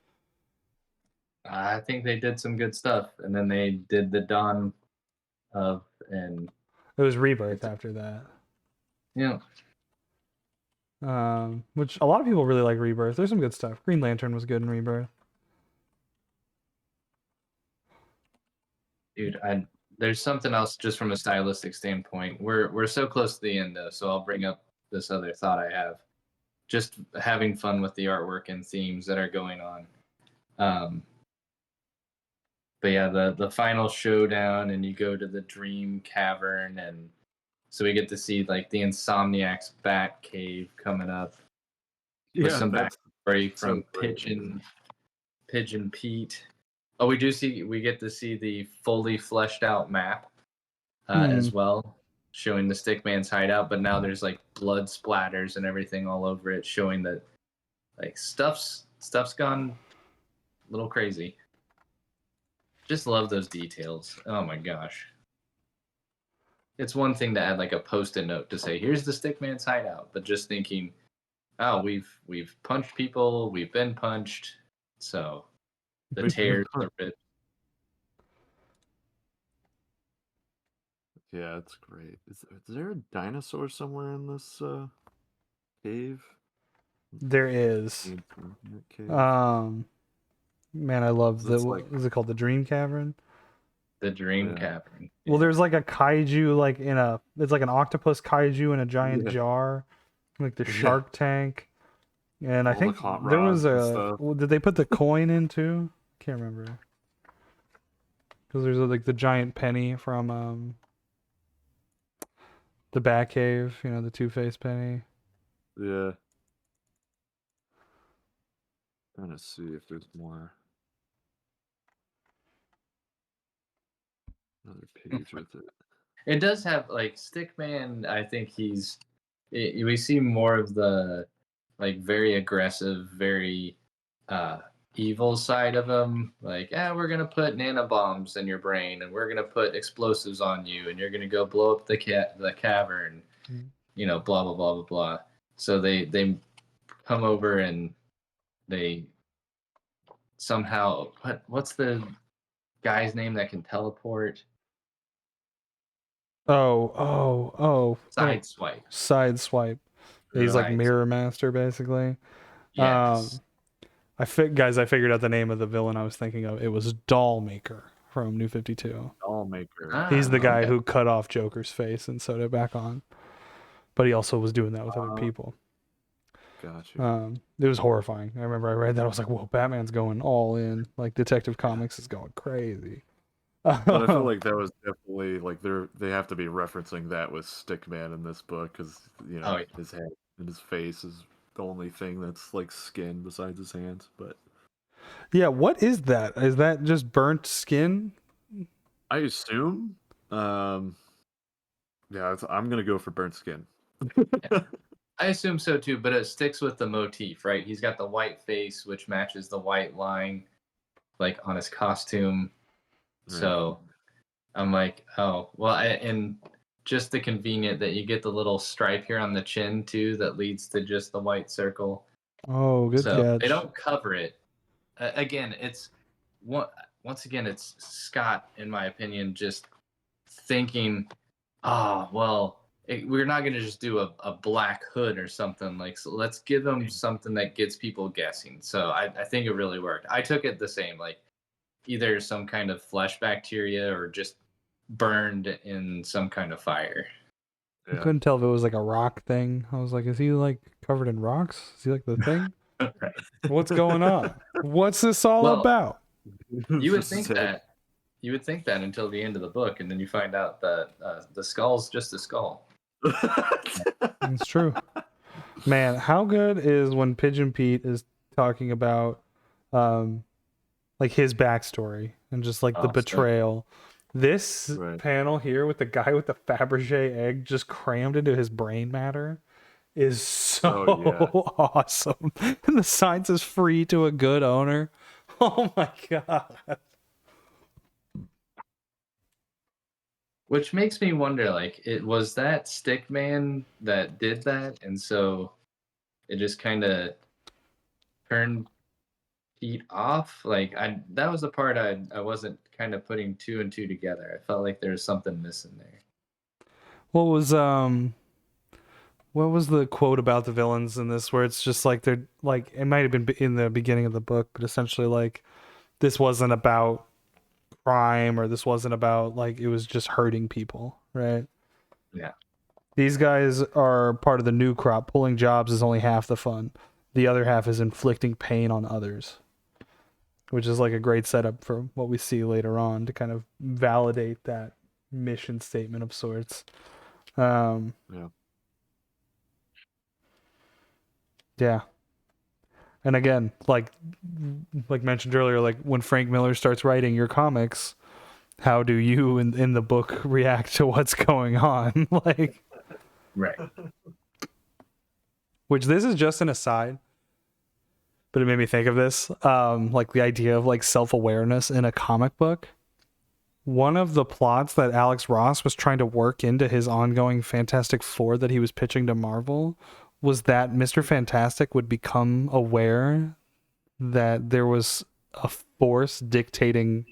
I think they did some good stuff, and then they did the Dawn of and It was Rebirth it's after that. you know Which a lot of people really like Rebirth. There's some good stuff. Green Lantern was good in Rebirth. dude, there's something else just from a stylistic standpoint. We're so close to the end though, so I'll bring up this other thought I have. Just having fun with the artwork and themes that are going on. Um, but yeah, the final showdown, and you go to the Dream Cavern, and so we get to see like the Insomniac's Bat Cave coming up with yeah, some that's backstory so from great. Pigeon Pete. Oh, we get to see the fully fleshed out map as well, showing the Stickman's hideout. But now there's like blood splatters and everything all over it, showing that like stuff's gone a little crazy. Just love those details. Oh my gosh. It's one thing to add like a post-it note to say, here's the Stickman's hideout, but just thinking, oh, we've punched people, we've been punched, so the tears, the rips. Yeah, it's great. Is there a dinosaur somewhere in this cave? There is. Okay. Man, I love So it's the. like- What is it called? The Dream Cavern. The Dream Yeah. Cavern. Well, Yeah. there's like a kaiju, like in a. It's like an octopus kaiju in a giant Yeah. jar, like the Yeah. Shark Tank. And I All the think hot there was rods and a. stuff. Well, did they put the coin in too? Can't remember. Because there's like the giant penny from the Batcave. You know, the Two-Face penny. Yeah. Trying to see if there's more. Another page with it. It does have like Stickman. I think we see more of the like very aggressive, very evil side of him. Like, we're gonna put nanobombs in your brain, and we're gonna put explosives on you, and you're gonna go blow up the cavern. You know, blah blah blah blah blah. So they come over and they somehow what's the guy's name that can teleport? Oh. Sideswipe. Sideswipe. He's like Right. Mirror Master, basically. Yes. I figured out the name of the villain I was thinking of. It was Dollmaker from New 52. Dollmaker. He's the guy Okay. who cut off Joker's face and sewed it back on. But he also was doing that with other people. Gotcha. It was horrifying. I remember I read that. I was like, whoa, Batman's going all in. Like, Detective Comics is going crazy. But I feel like that was definitely like they have to be referencing that with Stickman in this book because Oh, yeah. his head and his face is the only thing that's like skin besides his hands. But Yeah, what is that? Is that just burnt skin? I assume, yeah, I'm gonna go for burnt skin. I assume so too, but it sticks with the motif, right? He's got the white face, which matches the white line, like on his costume. Right. So I'm like, oh, well, and just the convenient that you get the little stripe here on the chin too that leads to just the white circle. Oh, good So catch. they don't cover it. Again, once again, it's Scott, in my opinion, just thinking, well, we're not going to just do a black hood or something. Like, so let's give them something that gets people guessing. So I think it really worked. I took it the same, like either some kind of flesh bacteria or just burned in some kind of fire. I couldn't tell if it was like a rock thing. I was like, is he like covered in rocks? Is he like the thing? Right. What's going on? What's this all Well, about? You would think that. You would think that until the end of the book, and then you find out that the skull's just a skull. It's true. Man, how good is when Pigeon Pete is talking about like his backstory and just like the betrayal. This panel here with the guy with the Fabergé egg just crammed into his brain matter is so awesome. And the sign says free to a good owner. Oh my god. Which makes me wonder, like, was that Stickman that did that, and so it just kind of turned Pete off. Like, that was the part I wasn't kind of putting two and two together. I felt like there was something missing there. What was the quote about the villains in this where it's just like they're like, it might have been in the beginning of the book, but essentially like this wasn't about crime or this wasn't about like, it was just hurting people, right? Yeah. These guys are part of the new crop. Pulling jobs is only half the fun. The other half is inflicting pain on others, which is like a great setup for what we see later on to kind of validate that mission statement of sorts. Yeah. And again, like mentioned earlier, like when Frank Miller starts writing your comics, how do you in the book react to what's going on? Like, right. Which this is just an aside, but it made me think of this. Like the idea of like self-awareness in a comic book. One of the plots that Alex Ross was trying to work into his ongoing Fantastic Four that he was pitching to Marvel was that Mr. Fantastic would become aware that there was a force dictating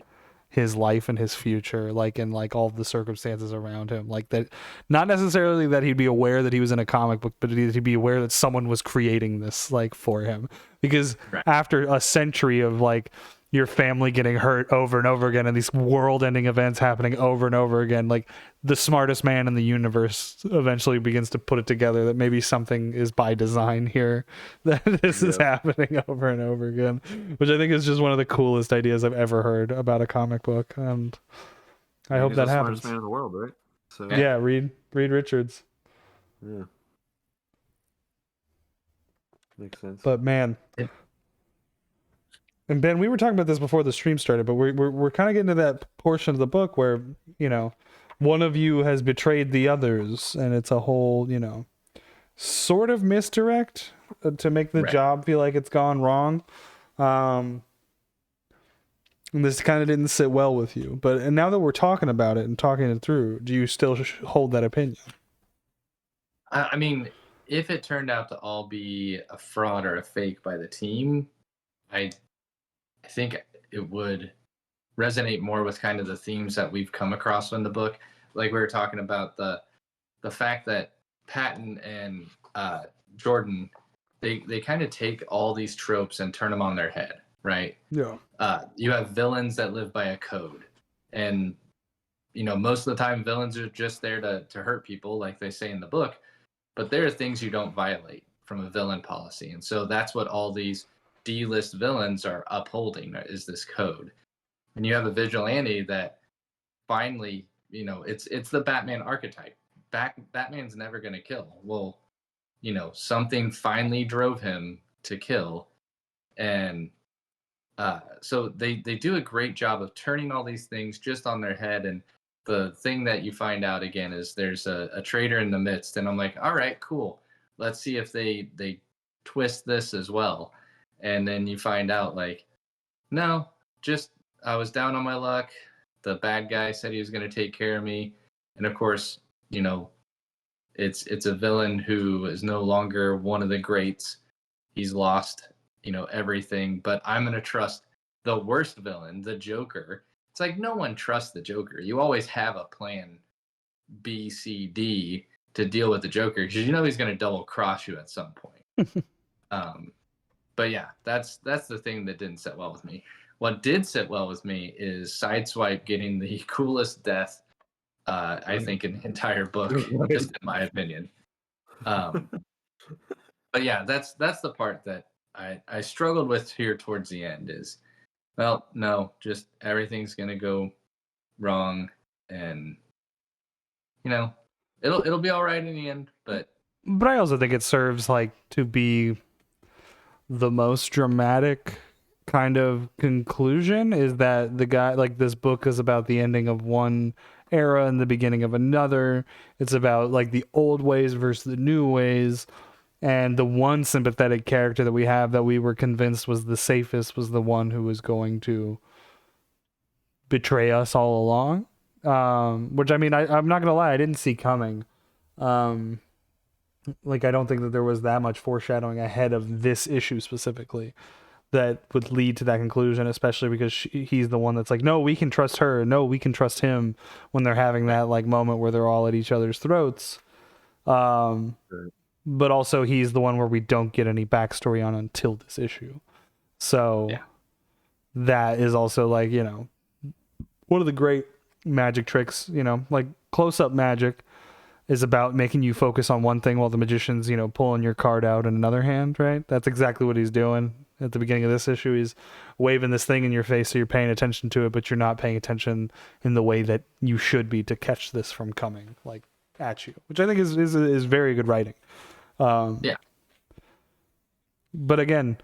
his life and his future, like, and like all the circumstances around him, like that, not necessarily that he'd be aware that he was in a comic book, but he'd be aware that someone was creating this like for him, because Right. after a century of like your family getting hurt over and over again and these world-ending events happening over and over again, like the smartest man in the universe eventually begins to put it together that maybe something is by design here, that this is happening over and over again, which I think is just one of the coolest ideas I've ever heard about a comic book, and I hope He's that the happens. smartest man in the world, right? So Yeah, Reed Richards. yeah, makes sense. But man, Yeah. and Ben, we were talking about this before the stream started, but we're kind of getting to that portion of the book where, you know, one of you has betrayed the others, and it's a whole, you know, sort of misdirect to make the Right. job feel like it's gone wrong. And this kind of didn't sit well with you. But and now that we're talking about it and talking it through, do you still hold that opinion? I mean, if it turned out to all be a fraud or a fake by the team, I think it would resonate more with kind of the themes that we've come across in the book. Like we were talking about the fact that Patton and Jordan, they kind of take all these tropes and turn them on their head, right? Yeah. You have villains that live by a code, and you know, most of the time villains are just there to hurt people, like they say in the book, but there are things you don't violate from a villain policy. And so that's what all these D-list villains are upholding, is this code. And you have a vigilante that finally, you know, it's the Batman archetype. Batman's never going to kill. Well, you know, something finally drove him to kill. And so they do a great job of turning all these things just on their head. And the thing that you find out again is there's a traitor in the midst. And I'm like, all right, cool. Let's see if they twist this as well. And then you find out, like, no, just I was down on my luck. The bad guy said he was going to take care of me. And of course, you know, it's a villain who is no longer one of the greats. He's lost, you know, everything. But I'm going to trust the worst villain, the Joker. It's like no one trusts the Joker. You always have a plan B, C, D to deal with the Joker because you know he's going to double cross you at some point. But yeah, that's the thing that didn't sit well with me. What did sit well with me is Sideswipe getting the coolest death, I think, in the entire book, just in my opinion. But yeah, that's the part that I struggled with here towards the end is, well, no, just everything's gonna go wrong, and you know, it'll be all right in the end. But I also think it serves like to be the most dramatic kind of conclusion, is that the guy, like, this book is about the ending of one era and the beginning of another. It's about like the old ways versus the new ways, and the one sympathetic character that we have that we were convinced was the safest was the one who was going to betray us all along, which, I mean, I'm not gonna lie, I didn't see coming. Like, I don't think that there was that much foreshadowing ahead of this issue specifically that would lead to that conclusion, especially because he's the one that's like, no, we can trust her, no, we can trust him, when they're having that like moment where they're all at each other's throats. But also he's the one where we don't get any backstory on until this issue. So yeah, that is also, like, you know, one of the great magic tricks, you know, like close-up magic is about making you focus on one thing while the magician's, you know, pulling your card out in another hand, right? That's exactly what he's doing at the beginning of this issue. He's waving this thing in your face so you're paying attention to it, but you're not paying attention in the way that you should be to catch this from coming, like, at you, which I think is very good writing. yeah. But again,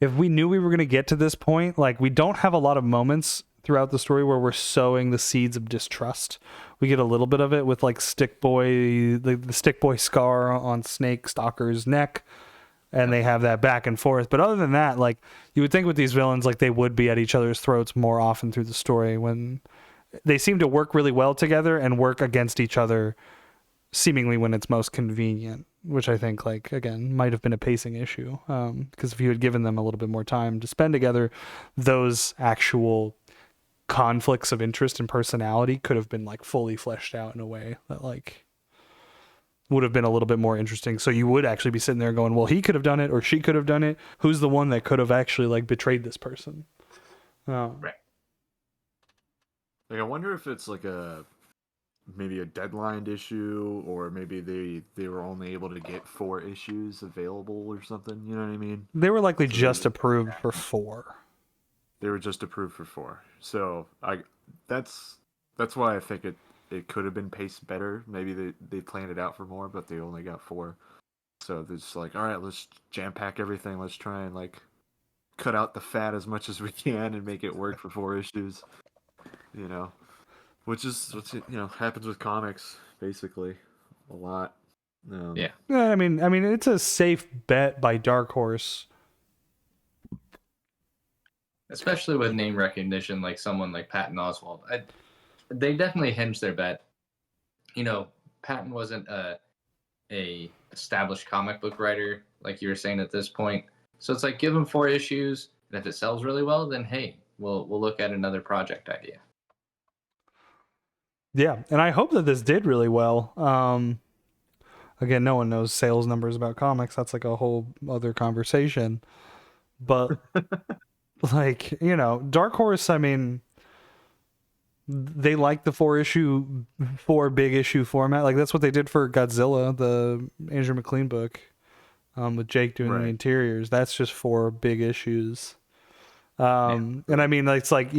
if we knew we were going to get to this point, like, we don't have a lot of moments throughout the story where we're sowing the seeds of distrust. We get a little bit of it with like Stick Boy, the Stick Boy scar on Snake Stalker's neck, and they have that back and forth. But other than that, like, you would think with these villains, like, they would be at each other's throats more often through the story, when they seem to work really well together and work against each other seemingly when it's most convenient, which I think, like, again, might have been a pacing issue, because if you had given them a little bit more time to spend together, those actual conflicts of interest and personality could have been like fully fleshed out in a way that like would have been a little bit more interesting. So you would actually be sitting there going, well, he could have done it or she could have done it. Who's the one that could have actually like betrayed this person? Right. Like, I wonder if it's like maybe a deadline issue, or maybe they were only able to get 4 issues available or something. You know what I mean? They were likely just approved for 4. They were just approved for 4. So that's why I think it could have been paced better. Maybe they planned it out for more, but they only got 4. So they're just like, all right, let's jam pack everything. Let's try and like cut out the fat as much as we can and make it work for 4 issues. You know, which is happens with comics basically a lot. Yeah. I mean, it's a safe bet by Dark Horse, Especially with name recognition, like someone like Patton Oswalt. They definitely hinged their bet. You know, Patton wasn't a established comic book writer, like you were saying at this point. So it's like, give him 4 issues, and if it sells really well, then hey, we'll look at another project idea. Yeah, and I hope that this did really well. Again, no one knows sales numbers about comics. That's like a whole other conversation. But like, Dark Horse, I mean, they like the 4 big issue format. Like that's what they did for Godzilla, the Andrew McLean book, with Jake doing the interiors. That's just 4 big issues. And I mean, it's like,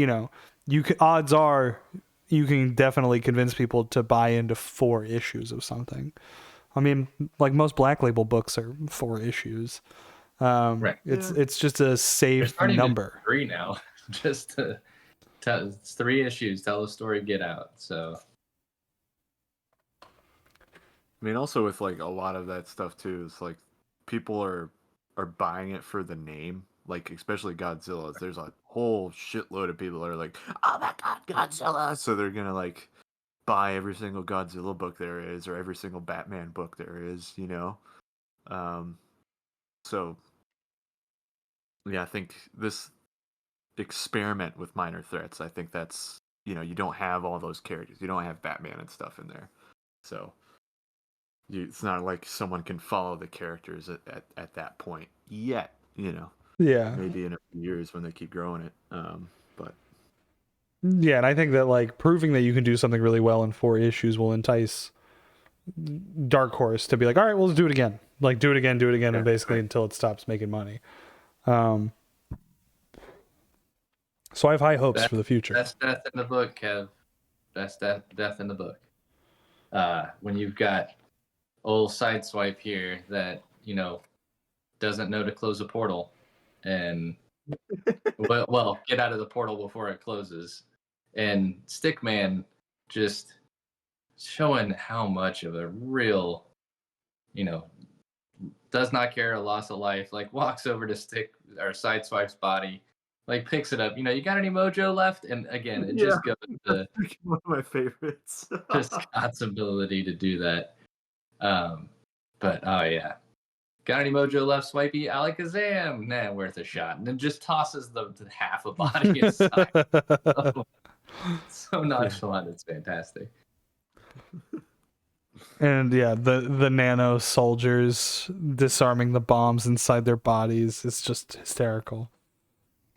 odds are you can definitely convince people to buy into 4 issues of something. I mean, like most Black Label books are 4 issues. It's just a safe number. 3 now, just to tell. It's 3 issues. Tell the story, get out. So, I mean, also with like a lot of that stuff too, it's like people are buying it for the name. Like especially Godzilla, there's a whole shitload of people that are like, "Oh my god, Godzilla!" So they're gonna like buy every single Godzilla book there is, or every single Batman book there is. So yeah, I think this experiment with minor threats, I think that's you don't have all those characters, you don't have Batman and stuff in there, so it's not like someone can follow the characters at that point yet. Yeah. Maybe in a few years when they keep growing it. But yeah, and I think that like proving that you can do something really well in 4 issues will entice Dark Horse to be like, all right, well, let's do it again. Like do it again, and basically until it stops making money. So I have high hopes for the future. Best death in the book, Kev. Best death in the book. When you've got old Sideswipe here that doesn't know to close a portal, and well, get out of the portal before it closes, and Stickman just showing how much of a real, does not care a loss of life. Like walks over to Sideswipe's body, like picks it up. You got any mojo left? And again, it just goes to one of my favorites. just Scott's ability to do that. But oh yeah. Got any mojo left, Swipey? Alakazam! Nah, worth a shot. And then just tosses the half a body aside. So nonchalant, it's fantastic. And yeah, the nano soldiers disarming the bombs inside their bodies is just hysterical.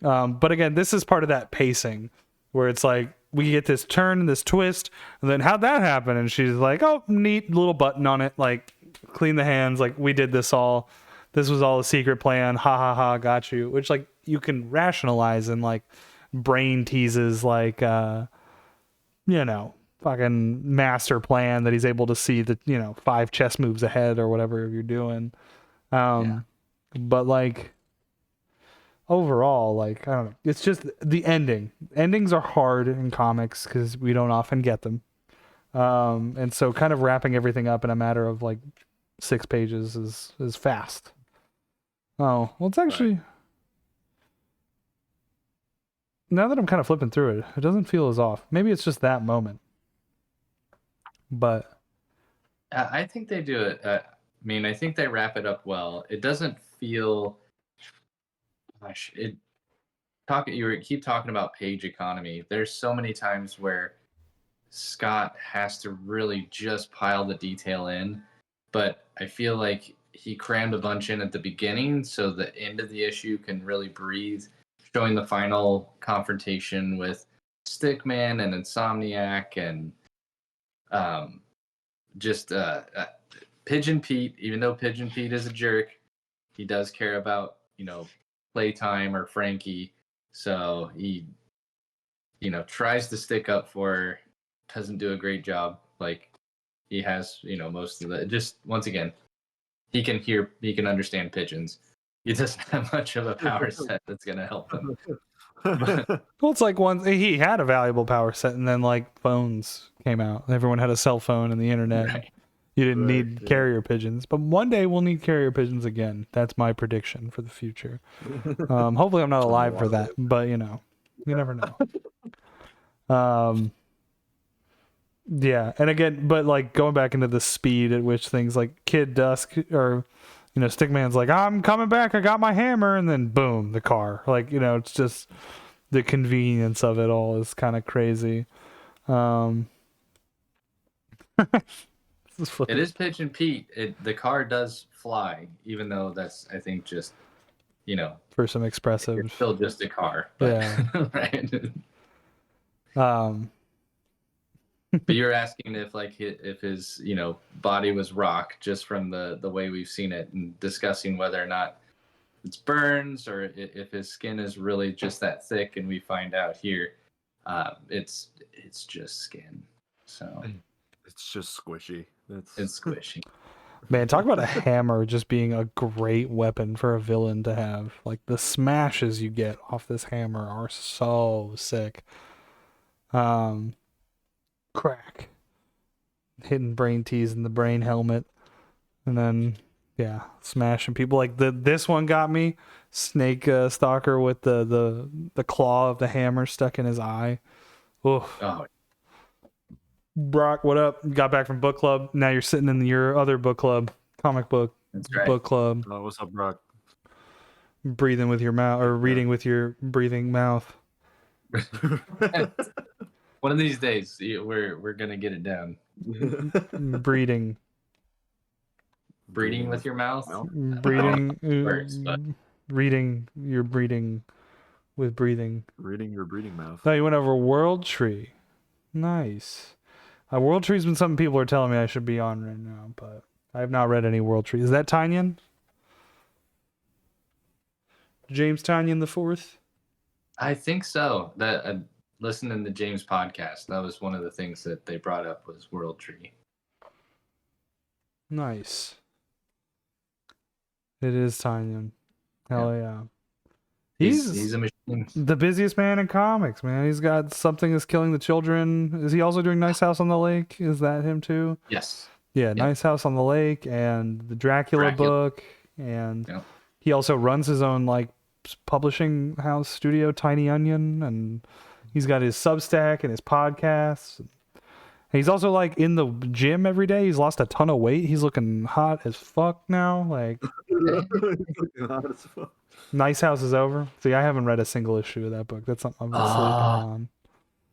But again, this is part of that pacing where it's like we get this turn and this twist, and then how'd that happen? And she's like, oh, neat little button on it, like clean the hands, like we did this all. This was all a secret plan. Ha ha ha, got you. Which like you can rationalize and like brain teases like fucking master plan that he's able to see the 5 chess moves ahead or whatever you're doing. But like overall, like I don't know, it's just the endings are hard in comics because we don't often get them, and so kind of wrapping everything up in a matter of like 6 pages is fast. Oh well, it's actually now that I'm kind of flipping through it, it doesn't feel as off. Maybe it's just that moment. But I think they do it. I think they wrap it up well. It doesn't feel, gosh, keep talking about page economy. There's so many times where Scott has to really just pile the detail in, but I feel like he crammed a bunch in at the beginning so the end of the issue can really breathe, showing the final confrontation with Stickman and Insomniac and just Pigeon Pete. Even though Pigeon Pete is a jerk, he does care about, playtime or Frankie. So he, tries to stick up for her, doesn't do a great job. Like he has, most of the, just once again, he can understand pigeons. He doesn't have much of a power set that's going to help him. Well, it's like he had a valuable power set, and then like phones came out. Everyone had a cell phone and the internet. Right. You didn't need carrier pigeons, but one day we'll need carrier pigeons again. That's my prediction for the future. Hopefully, I'm not alive for that, but you never know. Yeah, and again, but like going back into the speed at which things like Kid Dusk or Stickman's like, I'm coming back, I got my hammer, and then boom, the car. Like, it's just the convenience of it all is kind of crazy. It is Pigeon Pete. The car does fly, even though that's, I think, just, for some expressive. It's still just a car. But, yeah. Right. But you're asking if his body was rock, just from the way we've seen it, and discussing whether or not it's burns or if his skin is really just that thick, and we find out here it's just skin. So it's just squishy. It's squishy. Man, talk about a hammer just being a great weapon for a villain to have. Like the smashes you get off this hammer are so sick. Crack, hitting brain tease in the brain helmet, and then smashing people. Like this one got me. Snake Stalker with the claw of the hammer stuck in his eye. Oof. Oh. Brock, what up? Got back from book club. Now you're sitting in your other book club, comic book. That's right. Book club. Oh, what's up, Brock? Breathing with your mouth, or reading with your breathing mouth. One of these days, we're gonna get it down. Breeding with your mouth. Breeding. Words, but... Reading. You're breeding with breathing. Reading your breeding mouth. Oh, you went over World Tree. Nice. World Tree's been something people are telling me I should be on right now, but I have not read any World Tree. Is that Tynion? James Tynion the Fourth? I think so. That listening to James' podcast, that was one of the things that they brought up was World Tree. Nice. It is Tynion. Hell yeah. He's a machine. The busiest man in comics, man. He's got Something Is Killing the Children. Is he also doing Nice House on the Lake? Is that him too? Yes. Yeah, Nice House on the Lake and the Dracula book. And he also runs his own publishing house studio, Tiny Onion, and he's got his Substack and his podcasts. And he's also in the gym every day. He's lost a ton of weight. He's looking hot as fuck now. Hot as fuck. Nice House is over. See, I haven't read a single issue of that book. That's something I've been sleeping on.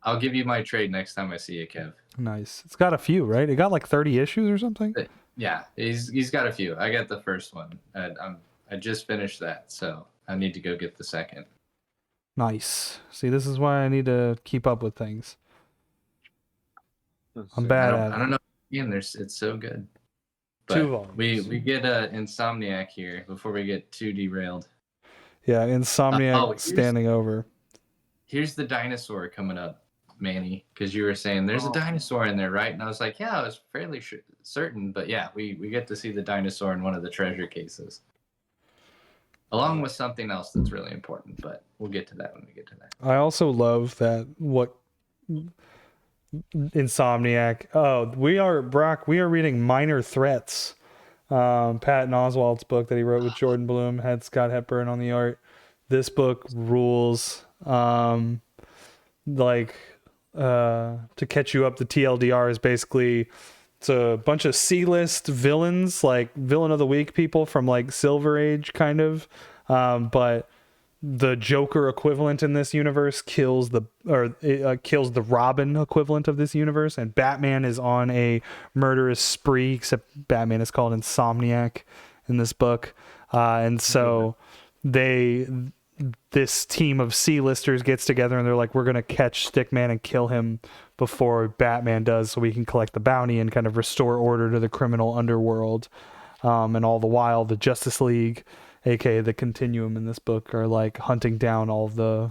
I'll give you my trade next time I see you, Kev. Nice. It's got a few, right? It got 30 issues or something? Yeah, he's got a few. I got the first one. I just finished that, so I need to go get the second. Nice. See, this is why I need to keep up with things. I'm bad at it. I don't know. Again, it's so good. But 2 volumes. We get Insomniac here before we get too derailed. Yeah, Insomniac standing over. Here's the dinosaur coming up, Manny, because you were saying there's a dinosaur in there, right? And I was like, yeah, I was fairly certain, but yeah, we get to see the dinosaur in one of the treasure cases, along with something else that's really important, but we'll get to that when we get to that. I also love that Insomniac. Oh, we are reading Minor Threats. Patton Oswalt's book that he wrote with Jordan Bloom had Scott Hepburn on the art. This book rules. To catch you up, the TLDR is basically it's a bunch of C-list villains, like villain of the week people from Silver Age kind of, but the Joker equivalent in this universe kills the Robin equivalent of this universe, and Batman is on a murderous spree. Except Batman is called Insomniac in this book, and so this team of C-listers gets together and they're like, we're gonna catch Stickman and kill him before Batman does, so we can collect the bounty and kind of restore order to the criminal underworld. And all the while, the Justice League, aka the Continuum in this book, are like hunting down all the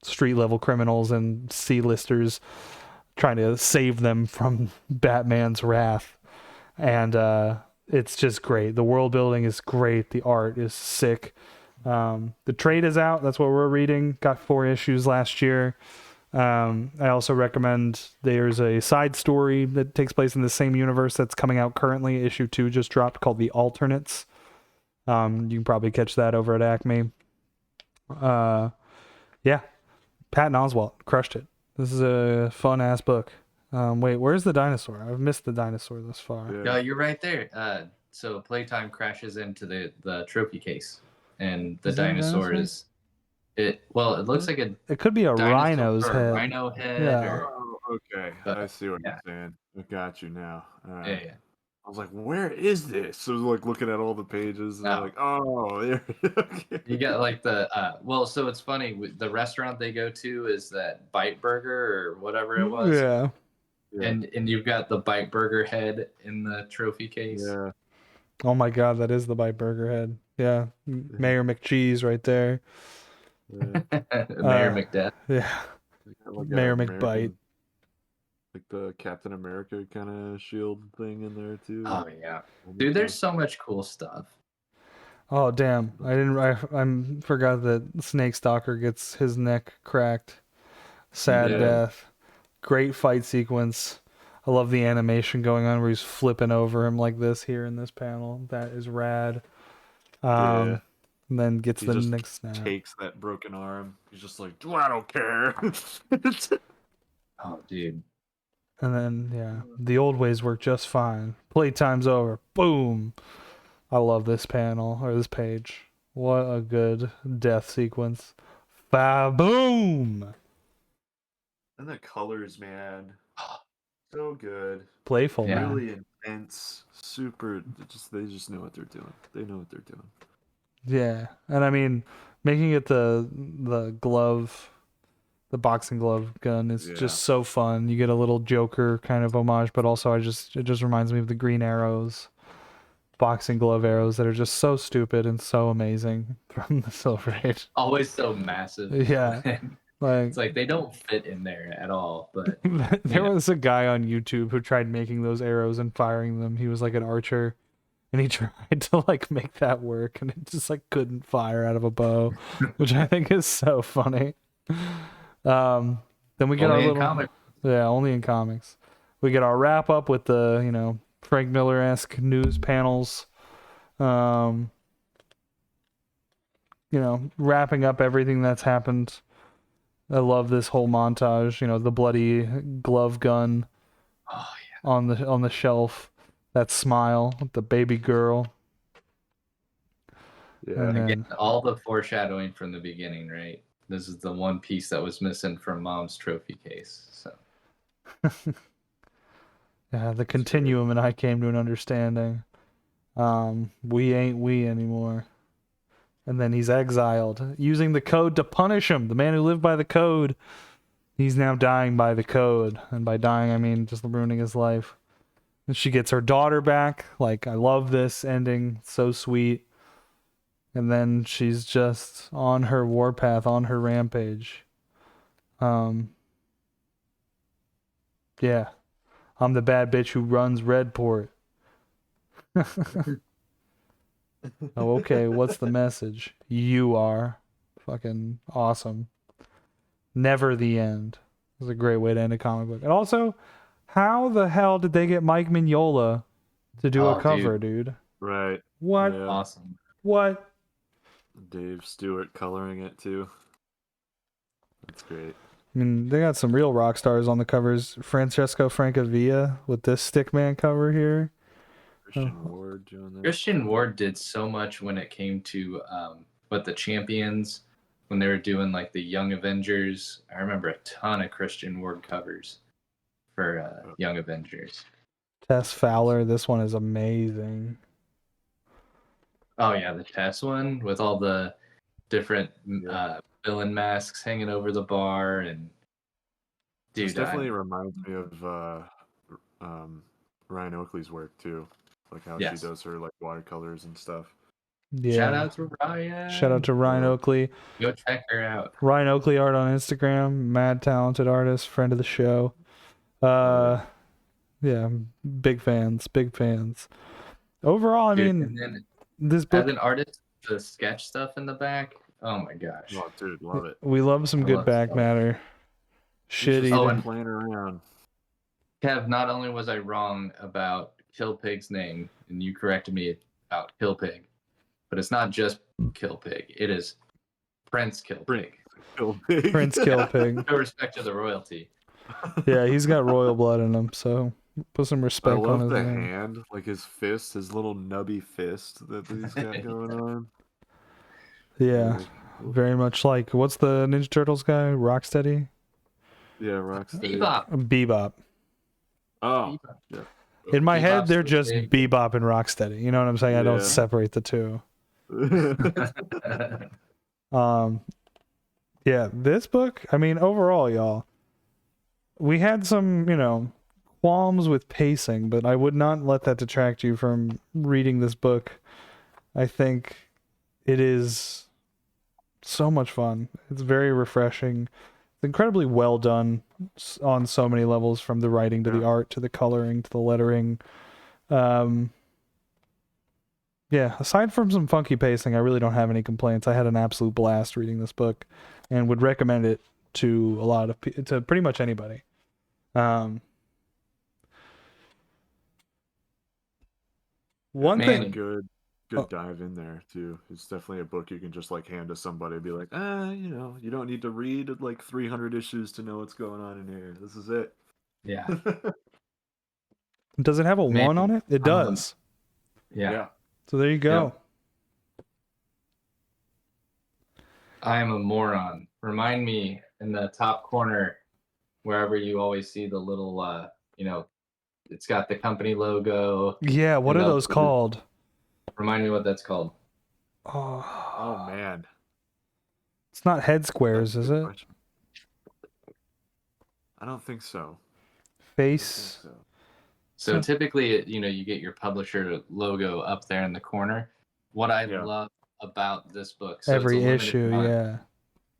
street level criminals and C-listers, trying to save them from Batman's wrath. And it's just great. The world building is great. The art is sick. The trade is out. That's what we're reading. Got 4 issues last year. I also recommend, there's a side story that takes place in the same universe that's coming out currently. Issue 2 just dropped, called The Alternates. You can probably catch that over at Acme. Yeah, Patton Oswalt crushed it. This is a fun ass book. Wait, where's the dinosaur? I've missed the dinosaur this far. Yeah. No, you're right there. So Playtime crashes into the trophy case, and the Is that a dinosaur dinosaur? is it. Well, it looks like a It could be a dinosaur rhino's or a head. rhino head. Yeah. Or, Oh, okay. I see what you're saying. I got you now. All right. yeah. I was like, where is this? So I was like looking at all the pages and Oh. like, oh, there. Okay. You got like the well. So it's funny. The restaurant they go to is that Bite Burger or whatever it was. Yeah. And you've got the Bite Burger head in the trophy case. Yeah. Oh my god, that is the Bite Burger head. Yeah. Mayor McCheese right there. Yeah. Mayor McDeath. Yeah. Like Mayor American- McBite. Like the Captain America kind of shield thing in there too. Oh yeah, dude. There's so much cool stuff. Oh damn! I forgot that Snake Stalker gets his neck cracked. Sad Yeah. death. Great fight sequence. I love the animation going on where he's flipping over him like this here in this panel. That is rad. Yeah. And then gets He the just next snap. Takes that broken arm. He's just like, I don't care. Oh, dude. And then yeah, the old ways work just fine. Playtime's over. Boom. I love this panel or this page. What a good death sequence. Boom. And the colors, man, so good. Playful, Yeah. man. Really intense. Super. They just know what they're doing. They know what they're doing. Yeah, and I mean, making it the glove, the boxing glove gun is Yeah. just so fun. You get a little Joker kind of homage, but also it just reminds me of the Green Arrows, boxing glove arrows that are just so stupid and so amazing from the Silver Age. Always so massive. Yeah, like It's like they don't fit in there at all. But there Yeah. was a guy on YouTube who tried making those arrows and firing them. He was like an archer. And he tried to like make that work, and it just like couldn't fire out of a bow, which I think is so funny. Then we get only our in little, comic. yeah, only in comics. We get our wrap up with the Frank Miller-esque news panels, wrapping up everything that's happened. I love this whole montage. The bloody glove gun Oh on the shelf. That smile, the baby girl. Yeah. And yeah. then, Again, all the foreshadowing from the beginning, right? This is the one piece that was missing from Mom's trophy case. So yeah, the continuum and I came to an understanding. We ain't we anymore. And then he's exiled, using the code to punish him. The man who lived by the code, he's now dying by the code. And by dying, I mean just ruining his life. And she gets her daughter back. Like, I love this ending. So sweet. And then she's just on her warpath, on her rampage. Yeah. I'm the bad bitch who runs Redport. Oh, okay. What's the message? You are. Fucking awesome. Never the end. It was a great way to end a comic book. And also, how the hell did they get Mike Mignola to do a Oh, cover, dude? Right. What? Yeah. awesome. What? Dave Stewart coloring it too. That's great. I mean, they got some real rock stars on the covers. Francesco Francavilla with this Stickman cover here. Christian Ward doing that. Christian Ward did so much when it came to what the Champions when they were doing like the Young Avengers. I remember a ton of Christian Ward covers for Young Avengers. Tess Fowler, this one is amazing. Oh yeah, the Tess one with all the different Yeah. villain masks hanging over the bar, and This dude, definitely reminds me of Ryan Oakley's work too, like how yes. she does her like watercolors and stuff. Yeah. Shout out to Ryan. Shout out to Ryan Yeah. Oakley. Go check her out. Ryan Oakley art on Instagram, mad talented artist, friend of the show. Yeah, big fans. Overall, I Dude, mean, and then this book, as an artist, the sketch stuff in the back. Oh my gosh. Oh, dude, love it. we love some I good love back stuff. matter. Shit Just eating. and- playing around. Kev, not only was I wrong about Kill Pig's name, and you corrected me about Kill Pig, but it's not just Kill Pig. It is Prince Kill Pig. Prince Kill Pig. No respect to the royalty. Yeah, he's got royal blood in him, so put some I respect on love his the name. hand, like his fist, his little nubby fist that he's got going on. Yeah, very much like, what's the Ninja Turtles guy? Rocksteady? Yeah, Rocksteady. Bebop. Bebop. Oh, In my head, Bebop's they're so just big. Bebop and Rocksteady. You know what I'm saying? I don't Yeah. separate the two. yeah. Yeah, this book, I mean, overall, y'all, we had some, qualms with pacing, but I would not let that detract you from reading this book. I think it is so much fun. It's very refreshing. It's incredibly well done on so many levels, from the writing to the art to the coloring to the lettering. Yeah, aside from some funky pacing, I really don't have any complaints. I had an absolute blast reading this book, and would recommend it to to pretty much anybody. One thing, Good dive in there too. It's definitely a book you can just like hand to somebody and be like, you don't need to read like 300 issues to know what's going on in here. This is it. Yeah. does it have a Man, 1 on it? It does. Yeah. So there you go. I am a moron. Remind me in the top corner, wherever you always see the little, it's got the company logo. Yeah, what are those called? Remind me what that's called. Oh man. It's not head squares, is it? I don't think so. Face. So typically, you get your publisher logo up there in the corner. What I love about this book, so every it's a limited issue, run,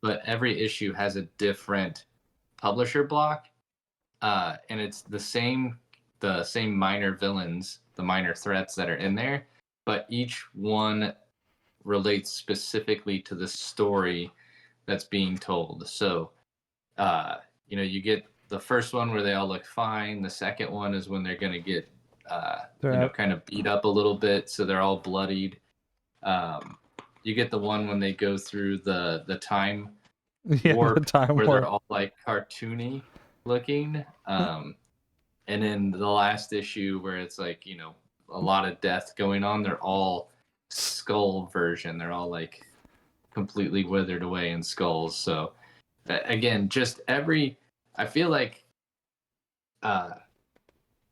but every issue has a different publisher block, and it's the same minor villains, the minor threats that are in there, but each one relates specifically to the story that's being told. So, you get the first one where they all look fine. The second one is when they're going to get, kind of beat up a little bit, so they're all bloodied. You get the one when they go through the time warp, the time where warp. they're all like cartoony looking. And then the last issue where it's like, a lot of death going on, they're all skull version. They're all like completely withered away in skulls. So again, I feel like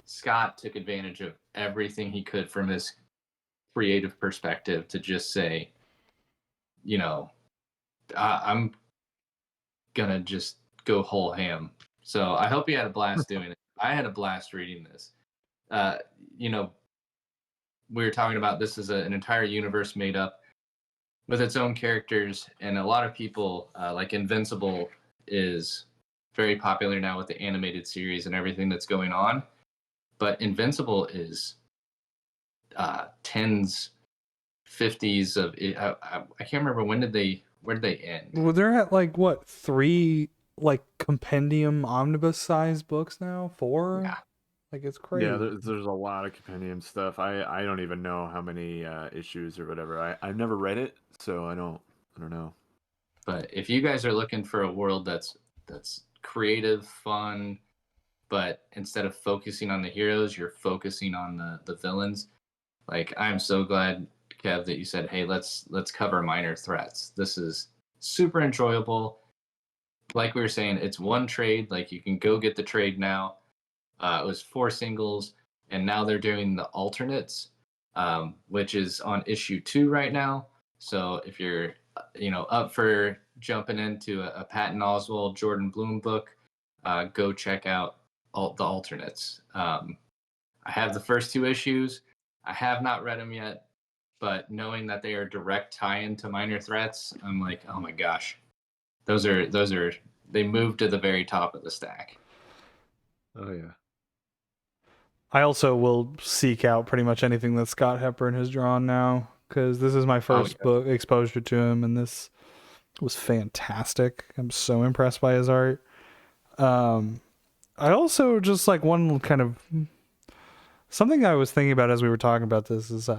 Scott took advantage of everything he could from his creative perspective to just say, I'm gonna just go whole ham. So I hope you had a blast doing it. I had a blast reading this. We were talking about this is an entire universe made up with its own characters, and a lot of people, like Invincible, is very popular now with the animated series and everything that's going on. But Invincible is tens, 50s of it. I can't remember where did they end? Well, they're at like what, 3 like compendium omnibus size books now? 4? Yeah. Like, it's crazy. Yeah, there's a lot of compendium stuff. I don't even know how many issues or whatever. I've never read it, so I don't know. But if you guys are looking for a world that's creative, fun, but instead of focusing on the heroes, you're focusing on the villains. Like, I'm so glad, Kev, that you said, hey, let's cover minor threats. This is super enjoyable. Like we were saying, it's one trade. Like you can go get the trade now. It was 4 singles, and now they're doing the alternates, which is on issue 2 right now. So if you're, up for jumping into a Patton Oswalt, Jordan BLUM book, go check out the alternates. I have the first 2 issues. I have not read them yet, but knowing that they are direct tie-in to Minor Threats, I'm like, oh my gosh, those are they move to the very top of the stack. Oh yeah. I also will seek out pretty much anything that Scott Hepburn has drawn now, because this is my first book exposure to him, and this was fantastic. I'm so impressed by his art. I also just like one kind of something I was thinking about as we were talking about this is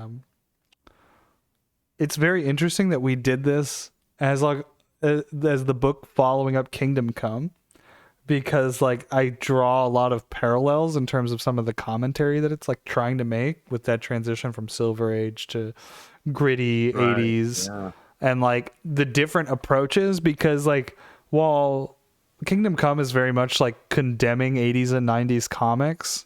it's very interesting that we did this as the book following up Kingdom Come, because like I draw a lot of parallels in terms of some of the commentary that it's like trying to make with that transition from Silver Age to gritty 80s, Yeah. and like the different approaches, because like while Kingdom Come is very much like condemning 80s and 90s comics,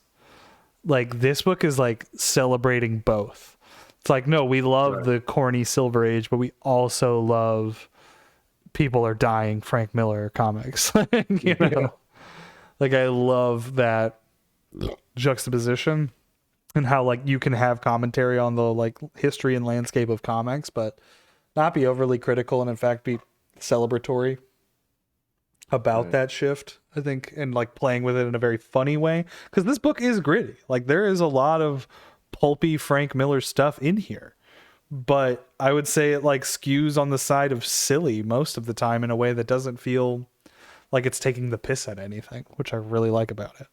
like this book is like celebrating both. It's like, no, we love the corny Silver Age, but we also love people are dying Frank Miller comics. you know? Like I love that juxtaposition, and how like you can have commentary on the like history and landscape of comics, but not be overly critical, and in fact be celebratory about that shift, I think, and like playing with it in a very funny way, because this book is gritty. Like there is a lot of pulpy Frank Miller stuff in here, but I would say it like skews on the side of silly most of the time in a way that doesn't feel like it's taking the piss at anything, which I really like about it.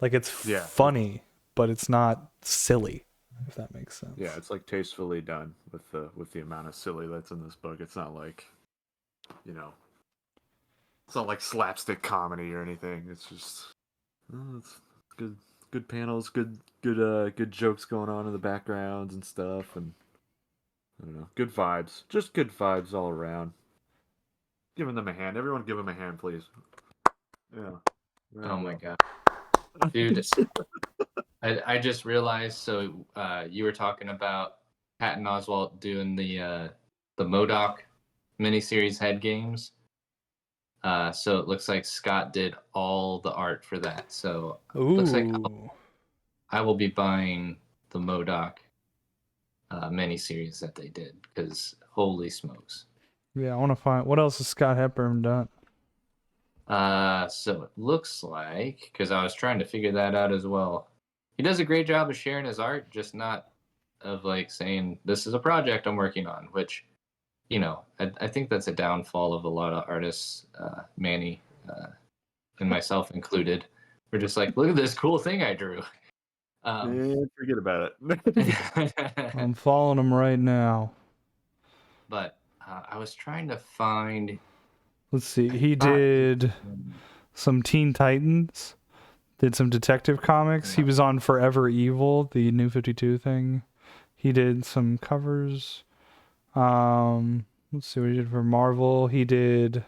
Like it's funny, but it's not silly, if that makes sense. Yeah, it's like tastefully done with the amount of silly that's in this book. It's not like, it's not like slapstick comedy or anything. It's just it's good panels, good jokes going on in the backgrounds and stuff, and I don't know, good vibes. Just good vibes all around. Giving them a hand. Everyone give them a hand, please. Yeah. Oh my god. Dude, I just realized, so you were talking about Patton Oswalt doing the MODOK miniseries head games. So it looks like Scott did all the art for that. So it looks like I will be buying the MODOK miniseries that they did, because holy smokes. Yeah, I want to find what else has Scott Hepburn done. So it looks like, because I was trying to figure that out as well, he does a great job of sharing his art, just not of like saying this is a project I'm working on, which, I think that's a downfall of a lot of artists, Manny and myself included. We're just like, look at this cool thing I drew. Forget about it. I'm following him right now. But I was trying to find. Let's see. He did some Teen Titans. Did some Detective Comics. Yeah. He was on Forever Evil, the New 52 thing. He did some covers. Let's see what he did for Marvel. He did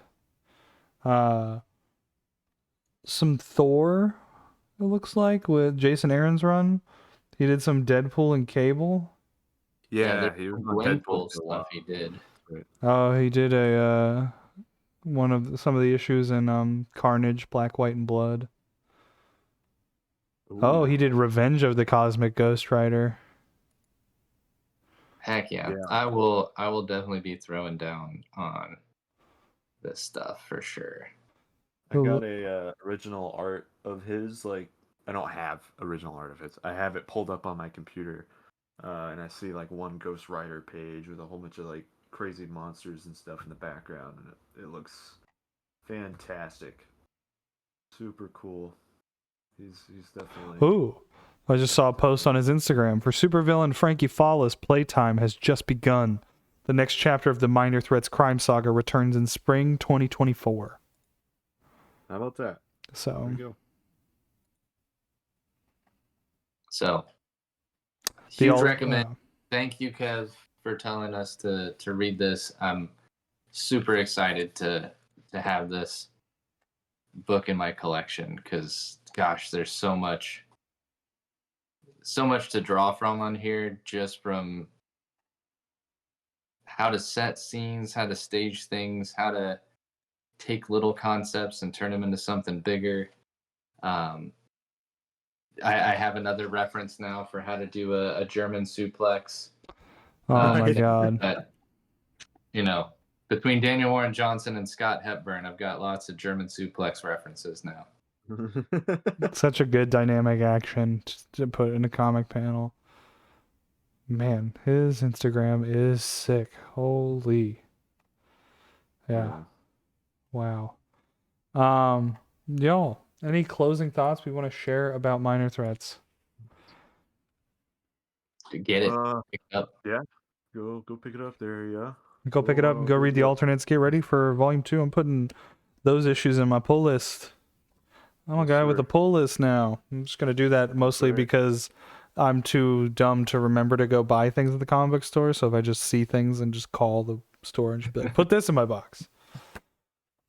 some Thor, it looks like, with Jason Aaron's run. He did some Deadpool and Cable. Yeah, he was on Deadpool stuff he did. Oh, he did some of the issues in Carnage, Black, White, and Blood. Ooh. Oh, he did Revenge of the Cosmic Ghost Rider. Heck yeah. I will definitely be throwing down on this stuff for sure. I got a original art of his. Like, I don't have original art of his. I have it pulled up on my computer, and I see like one Ghost Rider page with a whole bunch of like crazy monsters and stuff in the background, and it looks fantastic. Super cool. He's definitely. Ooh. I just saw a post on his Instagram. For supervillain Frankie Fallis, playtime has just begun. The next chapter of the Minor Threats crime saga returns in spring 2024. How about that? So there we go. So huge recommend. Thank you, Kev, for telling us to read this. I'm super excited to have this book in my collection because, gosh, there's so much to draw from on here, just from how to set scenes, how to stage things, how to take little concepts and turn them into something bigger. I have another reference now for how to do a German suplex. Oh my God. But, you know, between Daniel Warren Johnson and Scott Hepburn, I've got lots of German suplex references now. Such a good dynamic action to put in a comic panel. Man, his Instagram is sick. Holy. Yeah. Wow. Y'all, any closing thoughts we want to share about Minor Threats? To get it picked up. Yeah. Go pick it up there, yeah. Go pick it up and go read the alternates. Get ready for volume 2. I'm putting those issues in my pull list. I'm a guy with a pull list now. I'm just going to do that mostly because I'm too dumb to remember to go buy things at the comic book store. So if I just see things and just call the store and just be like, put this in my box,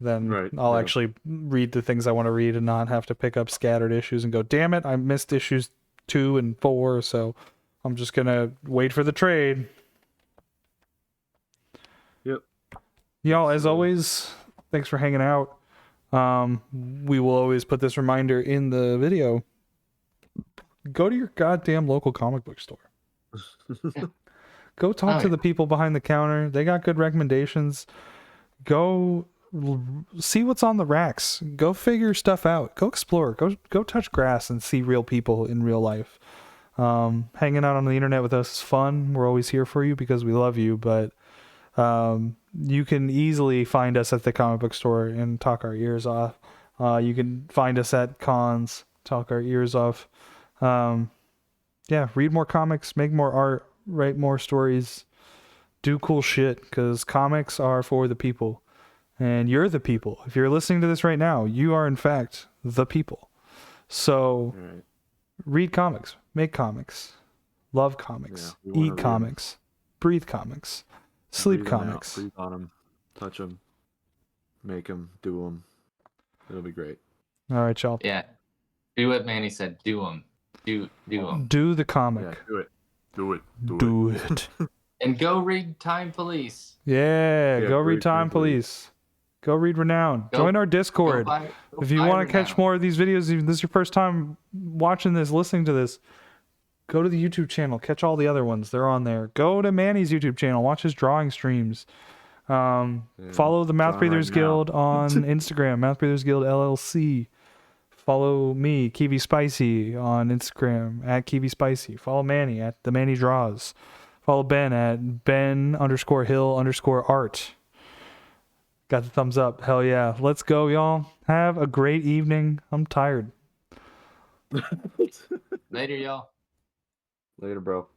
then I'll actually read the things I want to read and not have to pick up scattered issues and go, damn it, I missed issues 2 and 4. So I'm just going to wait for the trade. Yep. Y'all, as always, thanks for hanging out. We will always put this reminder in the video. Go to your goddamn local comic book store. Go talk to the people behind the counter. They got good recommendations. Go see what's on the racks. Go figure stuff out. Go explore. Go touch grass and see real people in real life. Hanging out on the internet with us is fun. We're always here for you because we love you, but you can easily find us at the comic book store and talk our ears off. You can find us at cons, talk our ears off. Read more comics, make more art, write more stories, do cool shit, because comics are for the people. And you're the people. If you're listening to this right now, you are in fact the people. So read comics, make comics, love comics, eat comics, breathe comics. Sleep comics. Breathe on them, touch them, make them, do them. It'll be great. All right, y'all. Yeah, do what Manny said. Do them. Do them. Do the comic. Yeah, do it. Do it. Do it. And go read Time Police. Yeah, go read Time Police. Go read Renown. Join our Discord. If you want to catch more of these videos, if this is your first time watching this, listening to this, go to the YouTube channel. Catch all the other ones. They're on there. Go to Manny's YouTube channel. Watch his drawing streams. Follow the Mouthbreathers Guild on Instagram. Mouthbreathers Guild LLC. Follow me, Kiwi Spicy, on Instagram at Kiwi Spicy. Follow Manny at The Manny Draws. Follow Ben at Ben_Hill_art. Got the thumbs up. Hell yeah. Let's go, y'all. Have a great evening. I'm tired. Later, y'all. Later, bro.